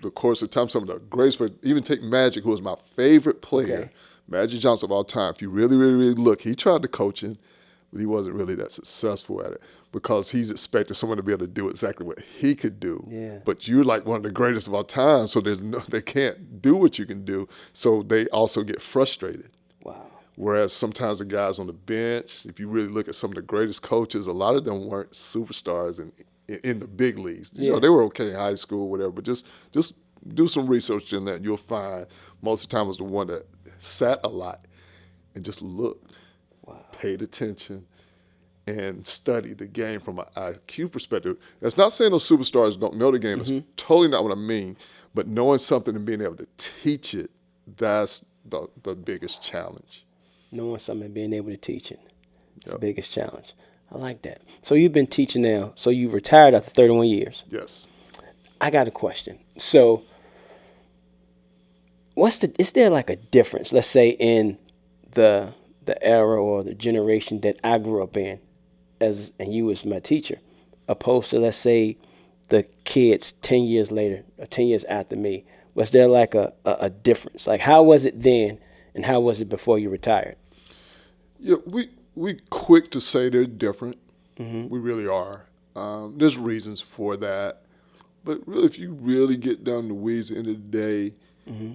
the course of time, some of the greatest players, even take Magic, who was my favorite player, Magic Johnson of all time. If you really, really, really look, he tried to coaching, but he wasn't really that successful at it because he's expecting someone to be able to do exactly what he could do. Yeah. But you're like one of the greatest of all time, so they can't do what you can do, so they also get frustrated. Wow. Whereas sometimes the guys on the bench, if you really look at some of the greatest coaches, a lot of them weren't superstars in the big leagues. Yeah. They were okay in high school, whatever, but just do some research in that, and you'll find most of the time was the one that sat a lot and just looked, paid attention, and studied the game from an IQ perspective. That's not saying those superstars don't know the game. That's totally not what I mean. But knowing something and being able to teach it, that's the biggest challenge. Knowing something and being able to teach it. It's the biggest challenge. I like that. So you've been teaching now. So you retired after 31 years. Yes. I got a question. So is there like a difference, let's say, in the era or the generation that I grew up in, and you was my teacher, opposed to, let's say, the kids 10 years later or 10 years after me? Was there like a difference? Like, how was it then and how was it before you retired? Yeah, we quick to say they're different. We really are. There's reasons for that. But really, if you really get down to the weeds at the end of the day,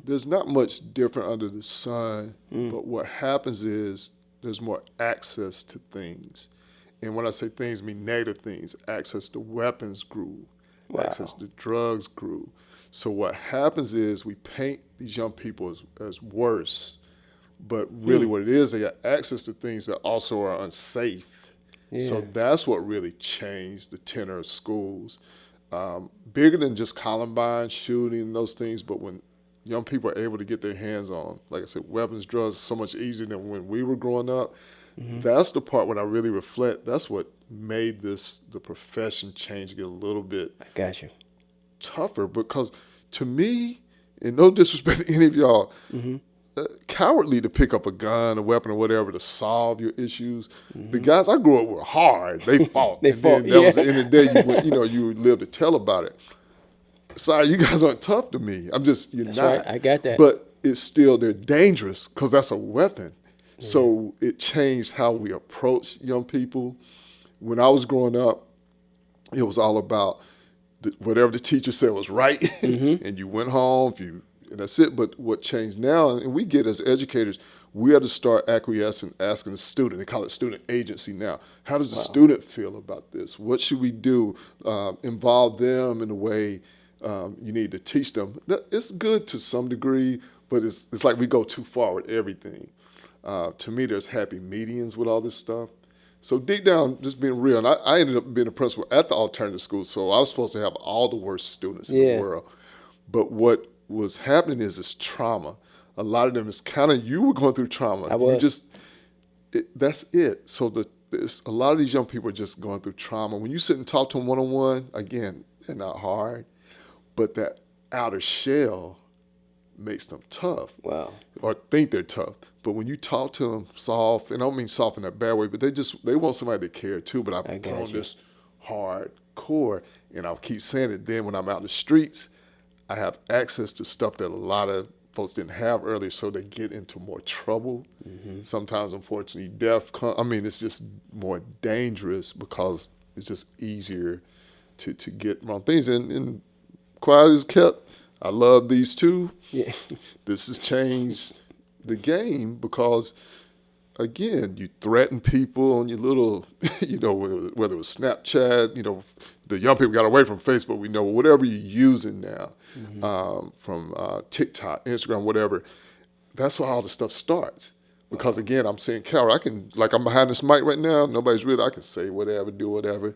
there's not much different under the sun. But what happens is there's more access to things. And when I say things, I mean negative things. Access to weapons grew. Access to drugs grew. So what happens is we paint these young people as worse. But really what it is, they got access to things that also are unsafe. Yeah. So that's what really changed the tenor of schools. Bigger than just Columbine shooting and those things, but when young people are able to get their hands on, like I said, weapons, drugs, so much easier than when we were growing up. That's the part when I really reflect. That's what made the profession change, get a little bit tougher. Because to me, and no disrespect to any of y'all, cowardly to pick up a gun, a weapon, or whatever to solve your issues. The guys I grew up with were hard. They fought. They and fought, then that was yeah. the end of the day. You would live to tell about it. Sorry, you guys aren't tough to me. You're That's not. right. I got that. But it's still, they're dangerous because that's a weapon. So it changed how we approach young people. When I was growing up, it was all about whatever the teacher said was right, and you went home, and that's it. But what changed now, and we get as educators, we have to start acquiescing, asking the student. They call it student agency now. How does the student feel about this? What should we do? Involve them in a way you need to teach them. It's good to some degree, but it's like we go too far with everything. To me, there's happy medians with all this stuff. So deep down, just being real, and I ended up being a principal at the alternative school, so I was supposed to have all the worst students in the world. But what was happening is this trauma. A lot of them is kind of, you were going through trauma. That's it. So a lot of these young people are just going through trauma. When you sit and talk to them one-on-one, again, they're not hard, but that outer shell makes them tough. Wow. Or think they're tough. But when you talk to them soft, and I don't mean soft in that bad way, but they want somebody to care too. But I put on this hardcore, and I'll keep saying it. Then when I'm out in the streets, I have access to stuff that a lot of folks didn't have earlier, so they get into more trouble. Sometimes, unfortunately, it's just more dangerous because it's just easier to get wrong things. And quiet is kept. I love these two. Yeah. This has changed the game because, again, you threaten people on your little, whether it was Snapchat, the young people got away from Facebook, we know, whatever you're using now, from TikTok, Instagram, whatever, that's where all the stuff starts. Because, again, I'm saying, Carol, I'm behind this mic right now, I can say whatever, do whatever.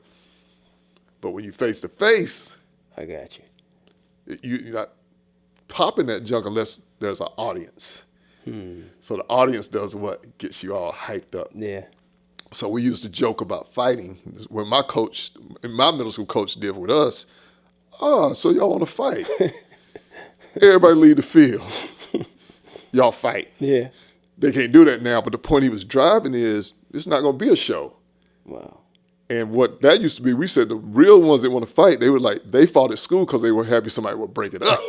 But when you face to face, I got you. You're not popping that junk unless there's an audience. So the audience does what? Gets you all hyped up. Yeah. So we used to joke about fighting. When my middle school coach did with us, so y'all want to fight. Everybody leave the field. Y'all fight. Yeah. They can't do that now, but the point he was driving is it's not going to be a show. Wow. And what that used to be, we said the real ones that want to fight, they fought at school because they were happy somebody would break it up.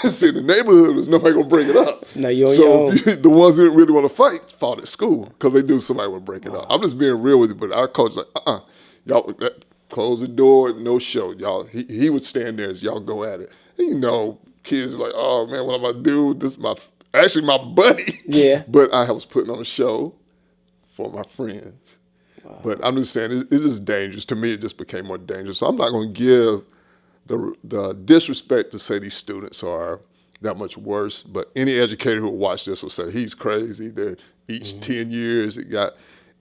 See, in the neighborhood, there's nobody going to break it up. No, the ones that didn't really want to fight fought at school because they knew somebody would break it up. I'm just being real with you, but our coach was like, y'all close the door, no show. Y'all, he would stand there as y'all go at it. And kids are like, oh man, what am I going to do? This is actually my buddy. Yeah. But I was putting on a show for my friends. Wow. But I'm just saying, it's just dangerous. To me, it just became more dangerous. So I'm not going to give the disrespect to say these students are that much worse. But any educator who will watch this will say, he's crazy. They're each 10 years.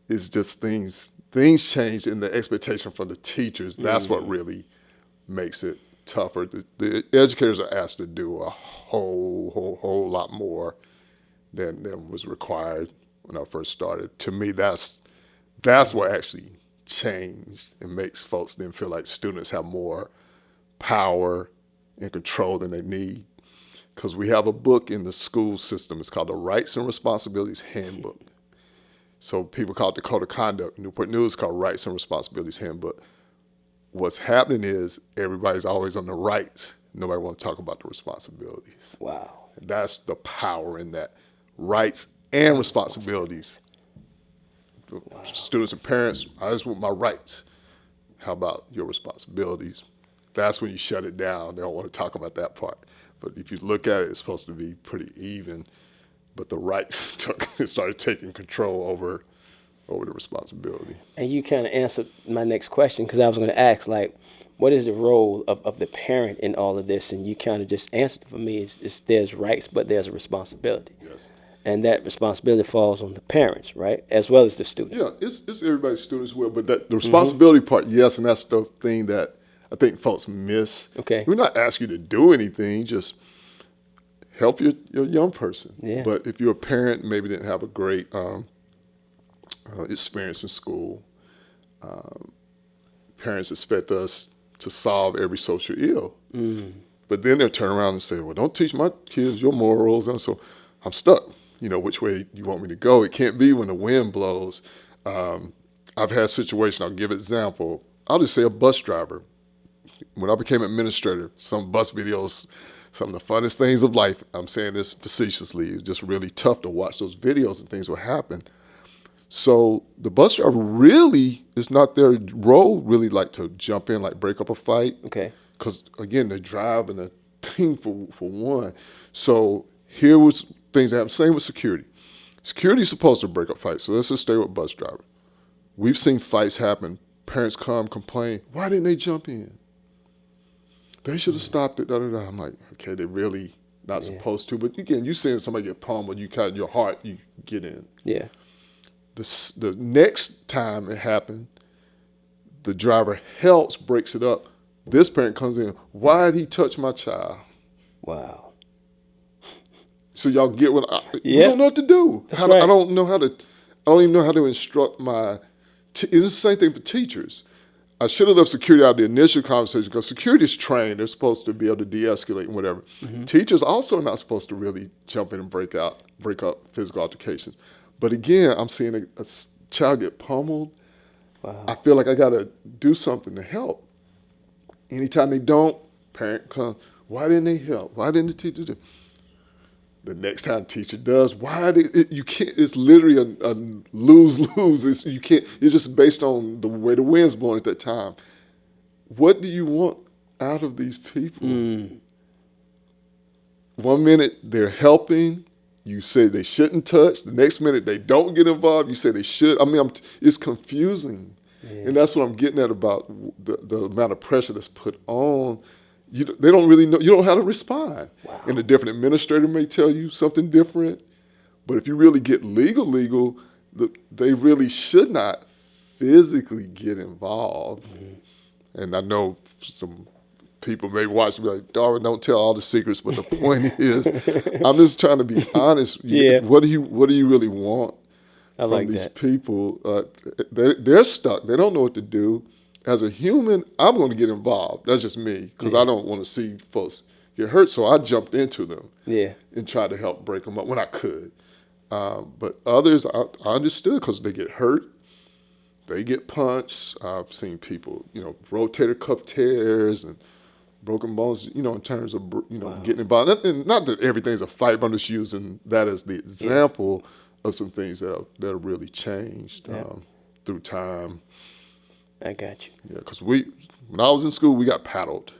It's just things changed in the expectation from the teachers. That's what really makes it tougher. The educators are asked to do a whole lot more than was required when I first started. To me, that's what actually changed and makes folks then feel like students have more power and control than they need. Because we have a book in the school system. It's called the Rights and Responsibilities Handbook. So people call it the Code of Conduct. Newport News called Rights and Responsibilities Handbook. What's happening is everybody's always on the rights. Nobody wants to talk about the responsibilities. Wow. And that's the power in that. Rights and responsibilities. Wow. Students and parents, I just want my rights. How about your responsibilities? That's when you shut it down. They don't want to talk about that part. But if you look at it, it's supposed to be pretty even. But the rights started taking control over the responsibility. And you kind of answered my next question, because I was going to ask, what is the role of the parent in all of this? And you kind of just answered for me. It's there's rights, but there's a responsibility. Yes. And that responsibility falls on the parents, right, as well as the student. Yeah, it's everybody's student as well. But the responsibility part, yes, and that's the thing that I think folks miss. Okay. We're not asking you to do anything, just help your young person. Yeah. But if you're a parent, maybe didn't have a great experience in school, parents expect us to solve every social ill. But then they'll turn around and say, well, don't teach my kids your morals. And so I'm stuck. You know, which way you want me to go? It can't be when the wind blows. I've had situations, I'll give an example. I'll just say a bus driver. When I became administrator, some bus videos, some of the funnest things of life, I'm saying this facetiously, it's just really tough to watch those videos and things will happen. So the bus driver really, it's not their role really like to jump in, like break up a fight. Okay. Because again, they're driving a thing for one. So here was things that happen. Same with security. Security is supposed to break up fights. So let's just stay with bus driver. We've seen fights happen. Parents come complain. Why didn't they jump in? They should have stopped it. Da, da, da. I'm like, okay, they're really not supposed to. But again, you seeing somebody get pummeled, you kind of, your heart, you get in. Yeah. The next time it happened, the driver helps, breaks it up. This parent comes in, why did he touch my child? Wow. So y'all get what you don't know what to do. That's right. I don't even know how to instruct it's the same thing for teachers. I should have left security out of the initial conversation because security is trained. They're supposed to be able to de-escalate and whatever. Mm-hmm. Teachers also are not supposed to really jump in and break up physical altercations. But again, I'm seeing a child get pummeled. Wow. I feel like I got to do something to help. Anytime they don't, parent comes, why didn't they help? Why didn't the teacher do? The next time the teacher does, you can't, it's literally a lose-lose. It's just based on the way the wind's blowing at that time. What do you want out of these people? 1 minute they're helping, you say they shouldn't touch. The next minute they don't get involved, you say they should. I mean, it's confusing. Yeah. And that's what I'm getting at about the amount of pressure that's put on. They don't really know. You don't know how to respond. Wow. And a different administrator may tell you something different. But if you really get legal, they really should not physically get involved. Mm-hmm. And I know some people may watch and be like, Darwin, don't tell all the secrets. But the point is, I'm just trying to be honest. Yeah. What do you really want from these people? They're stuck. They don't know what to do. As a human, I'm going to get involved. That's just me, because I don't want to see folks get hurt. So I jumped into them and tried to help break them up when I could. But others, I understood because they get hurt. They get punched. I've seen people, rotator cuff tears and broken bones, in terms of, getting involved. And not that everything's a fight, but I'm just using that as the example of some things that have really changed through time. I got you. Yeah, because when I was in school, we got paddled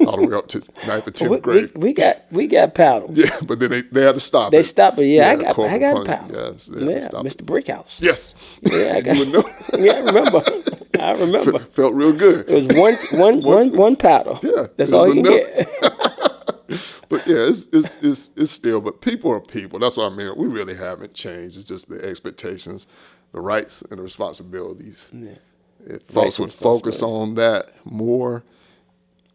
all the way up to 9th or 10th grade. We got paddled. Yeah, but then they had to stop. They stopped it. Yeah, I got paddled. Yes, Mr. Brickhouse. Yes. Yeah, I got. Yeah, I remember. Felt real good. It was one paddle. Yeah, that's all you can get. But yeah, it's still. But people are people. That's what I mean. We really haven't changed. It's just the expectations, the rights, and the responsibilities. Yeah. If folks would focus on that more,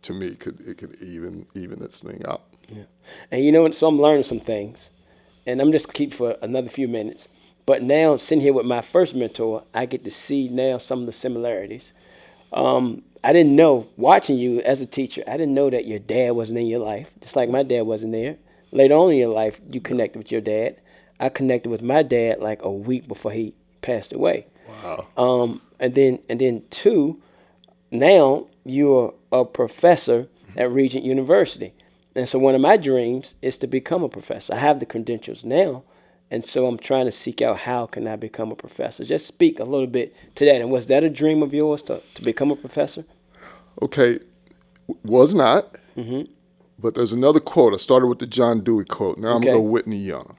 to me, it could even this thing out. Yeah. And so I'm learning some things, and I'm just keep for another few minutes. But now, sitting here with my first mentor, I get to see now some of the similarities. I didn't know, watching you as a teacher, I didn't know that your dad wasn't in your life, just like my dad wasn't there. Later on in your life, you connected with your dad. I connected with my dad like a week before he passed away. Wow. And then two, now you're a professor at Regent University. And so one of my dreams is to become a professor. I have the credentials now. And so I'm trying to seek out how can I become a professor. Just speak a little bit to that. And was that a dream of yours to become a professor? Okay, was not. Mm-hmm. But there's another quote. I started with the John Dewey quote. Now I'm going to go Whitney Young.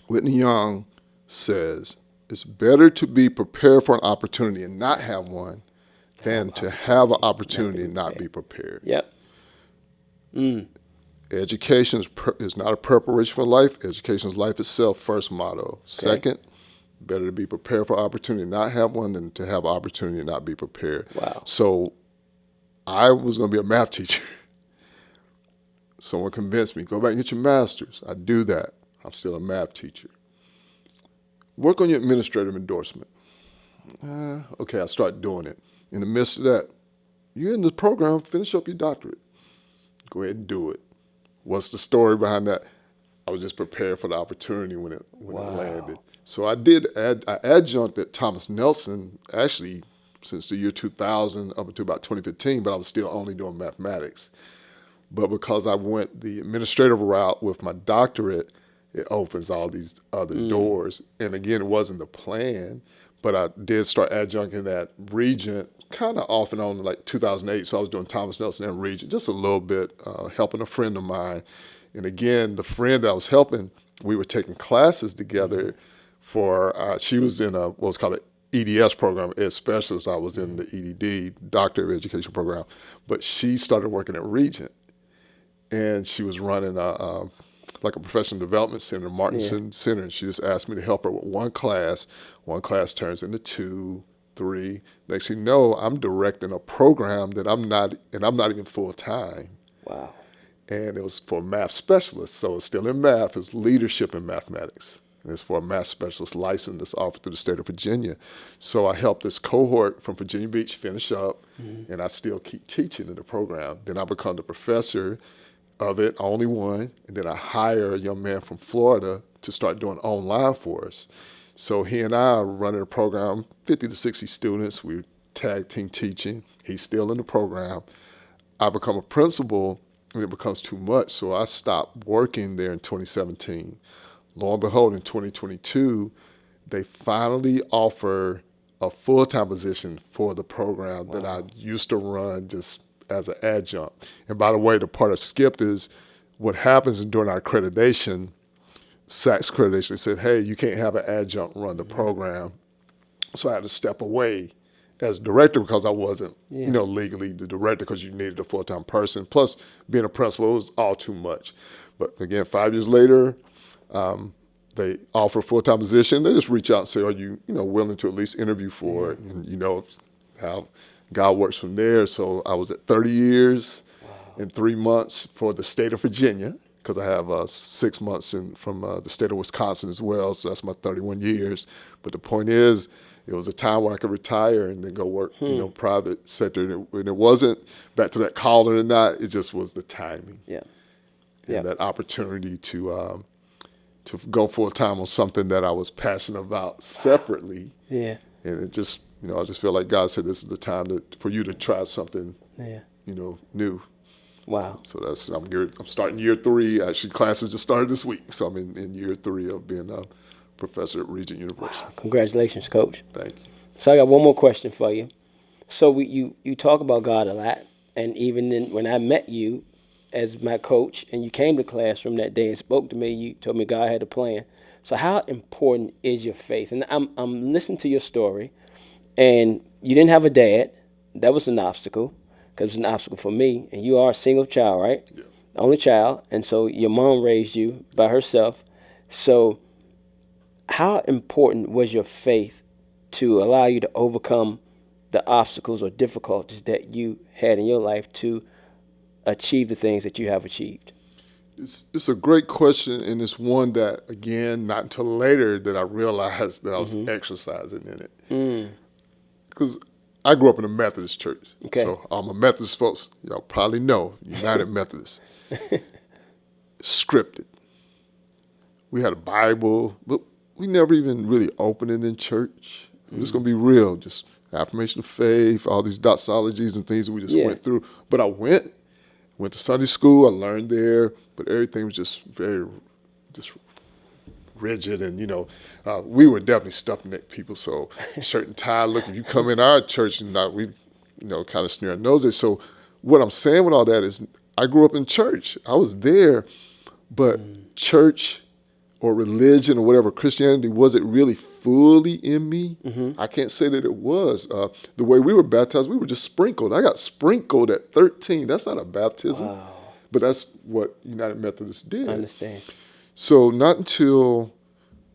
Whitney Young says, it's better to be prepared for an opportunity and not have one than to have an opportunity and not be prepared. Yep. Education is not a preparation for life. Education is life itself, first motto. Okay. Second, better to be prepared for opportunity and not have one than to have opportunity and not be prepared. Wow. So I was going to be a math teacher. Someone convinced me, go back and get your master's. I do that. I'm still a math teacher. Work on your administrative endorsement. Okay, I start doing it. In the midst of that, you're in the program, finish up your doctorate. Go ahead and do it. What's the story behind that? I was just prepared for the opportunity when it Wow. landed. So I did I adjunct at Thomas Nelson actually since the year 2000 up until about 2015, but I was still only doing mathematics. But because I went the administrative route with my doctorate, it opens all these other doors. And again, it wasn't the plan, but I did start adjuncting at Regent kind of off and on in like 2008. So I was doing Thomas Nelson and Regent just a little bit, helping a friend of mine. And again, the friend that I was helping, we were taking classes together for, she was in what was called an EDS program, Ed Specialist. I was in the EDD, Doctor of Education program. But she started working at Regent. And she was running like a professional development center, Martinson Center. And she just asked me to help her with one class. One class turns into 2, 3. Next thing you know, I'm directing a program that I'm not even full time. Wow. And it was for math specialists. So it's still in math. It's leadership in mathematics. And it's for a math specialist license that's offered through the state of Virginia. So I helped this cohort from Virginia Beach finish up, and I still keep teaching in the program. Then I become the professor of it, only one, and then I hire a young man from Florida to start doing online for us. So he and I are running a program, 50 to 60 students. We're tag team teaching. He's still in the program. I become a principal, and it becomes too much, so I stopped working there in 2017. Lo and behold, in 2022, they finally offer a full-time position for the program that I used to run just as an adjunct. And by the way, the part I skipped is what happens during our accreditation, SACS accreditation, they said, hey, you can't have an adjunct run the program. So I had to step away as director because I wasn't, legally the director because you needed a full-time person. Plus, being a principal, it was all too much. But again, 5 years later, they offer a full-time position. They just reach out and say, are you, willing to at least interview for it? And how God works from there. So I was at 30 years and 3 months for the state of Virginia because I have 6 months from the state of Wisconsin as well. So that's my 31 years. But the point is, it was a time where I could retire and then go work, private sector. And it wasn't back to that calling or not. It just was the timing. Yeah. And that opportunity to go full time on something that I was passionate about separately. Yeah. And it just, I just feel like God said this is the time for you to try something, new. Wow. So I'm starting year 3. Actually, classes just started this week. So I'm in year 3 of being a professor at Regent University. Wow. Congratulations, Coach. Thank you. So I got one more question for you. So you talk about God a lot, and even when I met you as my coach and you came to classroom that day and spoke to me, you told me God had a plan. So how important is your faith? And I'm listening to your story, and you didn't have a dad. That was an obstacle, because it was an obstacle for me. And you are a single child, right? Yeah. Only child. And so your mom raised you by herself. So how important was your faith to allow you to overcome the obstacles or difficulties that you had in your life to achieve the things that you have achieved? It's a great question, and it's one that, again, not until later that I realized that I was exercising in it. Because I grew up in a Methodist church. Okay. So all my Methodist folks, y'all probably know, United Methodist. Scripted. We had a Bible, but we never even really opened it in church. I'm just going to be real, just affirmation of faith, all these doxologies and things that we just went through. But I went to Sunday school, I learned there, but everything was just very rigid, and we were definitely stuffing neck people. So shirt and tie look. If you come in our church, and we, kind of sneer our noses. So what I'm saying with all that is, I grew up in church. I was there, but church or religion or whatever, Christianity, was it really fully in me? I can't say that it was. The way we were baptized, we were just sprinkled. I got sprinkled at 13. That's not a baptism. Wow. But that's what United Methodists did. I understand. So not until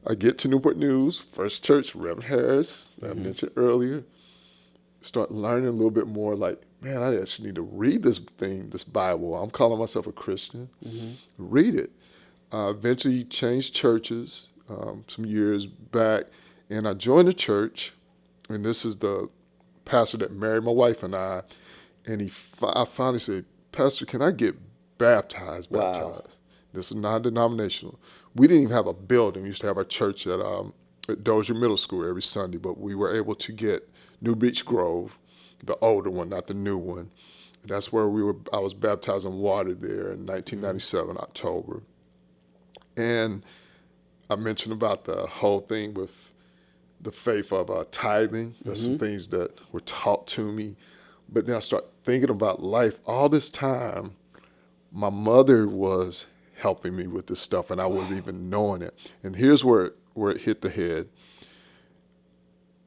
I get to Newport News, First Church, Reverend Harris, that I mentioned earlier, start learning a little bit more like, man, I actually need to read this Bible. I'm calling myself a Christian. Read it. Eventually changed churches some years back, and I joined a church, and this is the pastor that married my wife and I, and I finally said, Pastor, can I get baptized? Wow. This is non-denominational. We didn't even have a building. We used to have our church at Dozier Middle School every Sunday, but we were able to get New Beach Grove, the older one, not the new one. That's where I was baptized in water there in 1997, October. And I mentioned about the whole thing with the faith of tithing. There's some things that were taught to me. But then I start thinking about life. All this time, my mother was helping me with this stuff, and I wasn't even knowing it. And here's where it hit the head.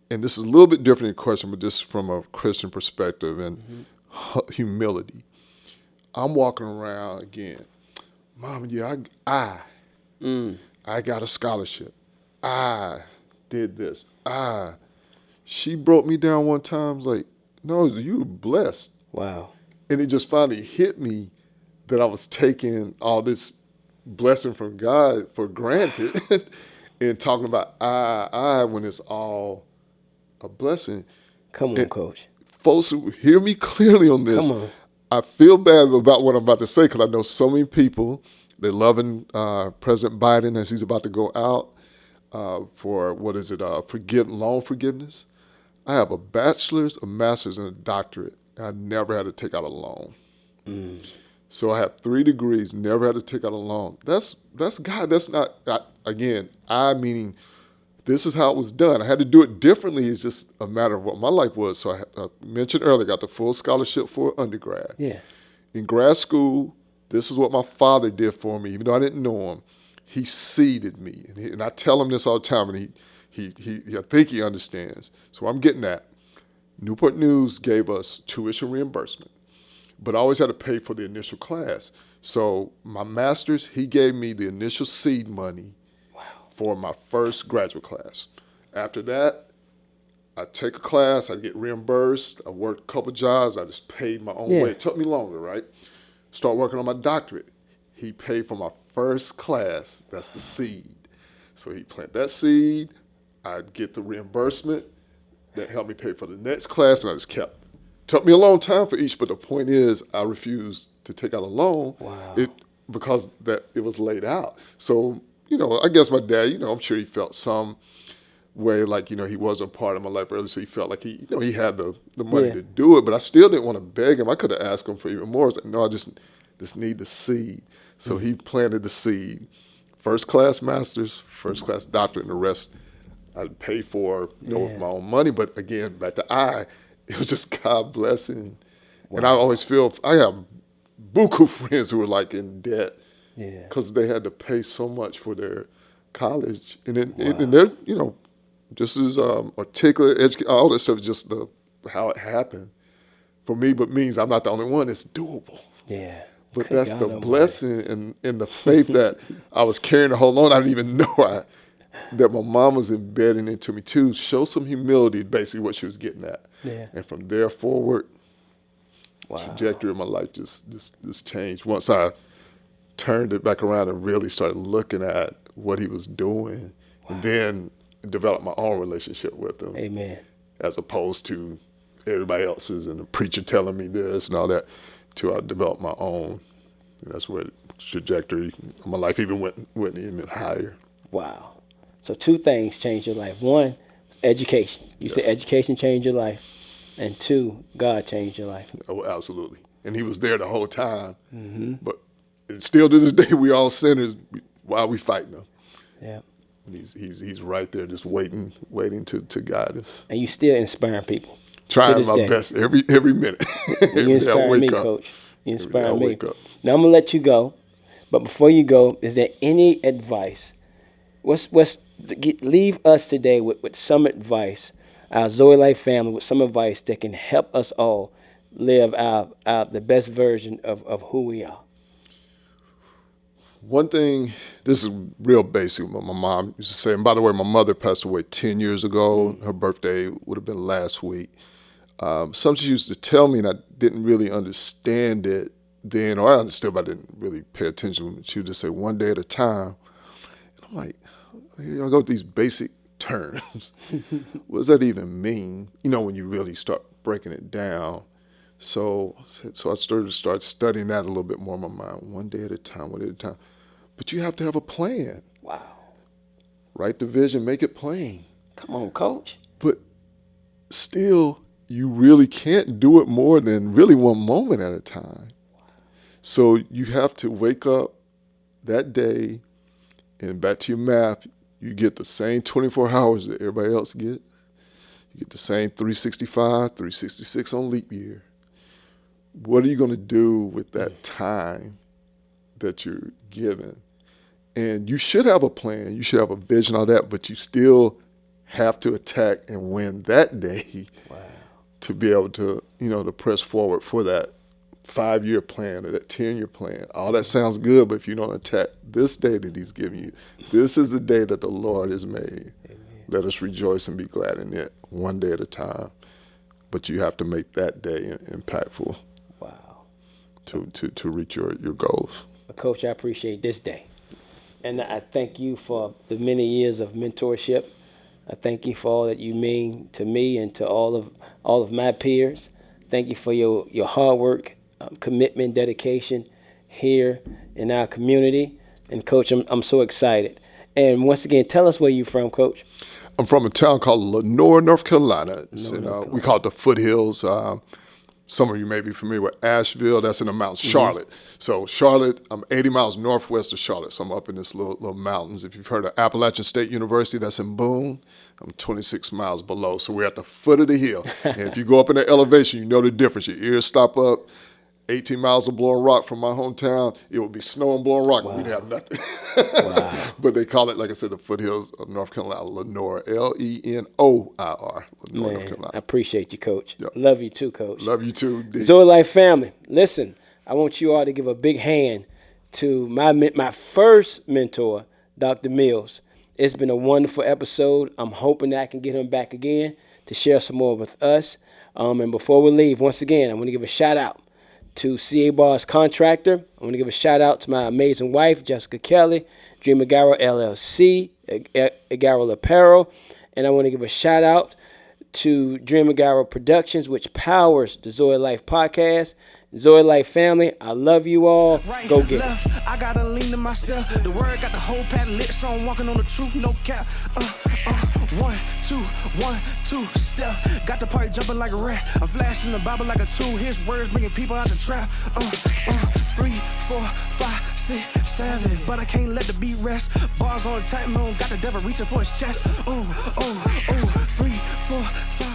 And this is a little bit different in question, but just from a Christian perspective and humility. I'm walking around again. Mom, yeah, I got a scholarship. I did this. She broke me down one time. I was like, no, you were blessed. Wow. And it just finally hit me that I was taking all this blessing from God for granted and talking about I when it's all a blessing. Come on, Coach. Folks, hear me clearly on this. Come on. I feel bad about what I'm about to say because I know so many people, they're loving President Biden as he's about to go out for, loan forgiveness. I have a bachelor's, a master's, and a doctorate. And I never had to take out a loan. So I have 3 degrees, never had to take out a loan. That's God. That's not, I meaning this is how it was done. I had to do it differently. It's just a matter of what my life was. So I mentioned earlier, got the full scholarship for undergrad. Yeah. In grad school, this is what my father did for me, even though I didn't know him. He seeded me. And I tell him this all the time, and I think he understands. So I'm getting that. Newport News gave us tuition reimbursement, but I always had to pay for the initial class. So my master's, he gave me the initial seed money for my first graduate class. After that, I take a class, I get reimbursed, I worked a couple jobs, I just paid my own way. It took me longer, right? Start working on my doctorate. He paid for my first class, that's the seed. So he planted that seed, I'd get the reimbursement, that helped me pay for the next class, and I just kept. Took me a long time for each, but the point is I refused to take out a loan because it was laid out. So, I guess my dad, I'm sure he felt some way like, he wasn't part of my life early, so he felt like he had the money to do it, but I still didn't want to beg him. I could have asked him for even more. I was like, no, I just need the seed. So he planted the seed. First class master's, first class doctorate, and the rest I'd pay for with my own money. But again, back to it was just God blessing. Wow. And I always feel, I have buku friends who were like in debt because they had to pay so much for their college. And and they're, just as articulate, all that stuff, just how it happened for me, but means I'm not the only one. It's doable. Yeah. But that's the blessing and the faith that I was carrying to hold on. I didn't even know that my mom was embedding into me too. Show some humility, basically what she was getting at. Yeah. And from there forward, trajectory of my life just changed. Once I turned it back around and really started looking at what he was doing, and then developed my own relationship with him. Amen. As opposed to everybody else's and the preacher telling me this and all that, till I developed my own. And that's where the trajectory of my life even went even higher. Wow. So 2 things changed your life. 1, education. You said education changed your life. And 2, God changed your life. Oh, absolutely. And he was there the whole time. Mm-hmm. But still to this day, we all sinners. Why are we fighting him? Yeah. He's right there just waiting to guide us. And you still inspiring people. Trying my best every minute. You inspire me, Coach. You inspire me. Now I'm gonna let you go, but before you go, is there any advice? Leave us today with some advice, our Zoe Life family, with some advice that can help us all live out the best version of who we are. One thing, this is real basic, what my mom used to say, and by the way, my mother passed away 10 years ago. Her birthday would have been last week. Something she used to tell me, and I didn't really understand it then, or I understood, but I didn't really pay attention. She would just say, one day at a time. And I'm like, here I go with these basic terms. What does that even mean? When you really start breaking it down. So I started studying that a little bit more in my mind. One day at a time, one day at a time. But you have to have a plan. Wow. Write the vision, make it plain. Come on, Coach. But still, you really can't do it more than really one moment at a time. So you have to wake up that day, and back to your math, you get the same 24 hours that everybody else get. You get the same 365, 366 on leap year. What are you going to do with that time that you're given? And you should have a plan. You should have a vision of that, but you still have to attack and win that day to be able to, to press forward for that 5-year plan or that 10-year plan. All that sounds good, but if you don't attack this day that he's giving you, this is the day that the Lord has made. Amen. Let us rejoice and be glad in it, one day at a time. But you have to make that day impactful. Wow. To reach your goals. Coach, I appreciate this day. And I thank you for the many years of mentorship. I thank you for all that you mean to me and to all of my peers. Thank you for your hard work, commitment, dedication here in our community. And Coach, I'm so excited. And once again, tell us where you're from, Coach. I'm from a town called Lenore, North Carolina. We call it the foothills. Some of you may be familiar with Asheville. That's in the mountains. Charlotte. So Charlotte, I'm 80 miles northwest of Charlotte. So I'm up in this little mountains. If you've heard of Appalachian State University, that's in Boone. I'm 26 miles below. So we're at the foot of the hill. And if you go up in the elevation, you know the difference. Your ears stop up. 18 miles of blowing rock from my hometown, it would be snow and blowing rock, and we'd have nothing. But they call it, like I said, the foothills of North Carolina, Lenore, Lenoir, Lenore, North Carolina. I appreciate you, Coach. Yep. Love you too, Coach. Love you too, D. Zoe Life family, listen, I want you all to give a big hand to my first mentor, Dr. Mills. It's been a wonderful episode. I'm hoping that I can get him back again to share some more with us. And before we leave, once again, I want to give a shout out to CA Bars Contractor. I want to give a shout out to my amazing wife, Jessica Kelley, Dream Egeiro LLC, Egeiro Apparel. And I want to give a shout out to Dream Egeiro Productions, which powers the Zoe Life podcast. Zoe Life family, I love you all. Right, go get left, it. I gotta lean to my step. The word got the whole pad lit, so I'm walking on the truth, no cap. 1, 2, step. Got the party jumping like a rat. I'm flashing the Bible like a tool. His words bringing people out the trap. 3, 4, 5, 6, 7. But I can't let the beat rest. Bars on tight mode, got the devil reaching for his chest. 3, 4, 5.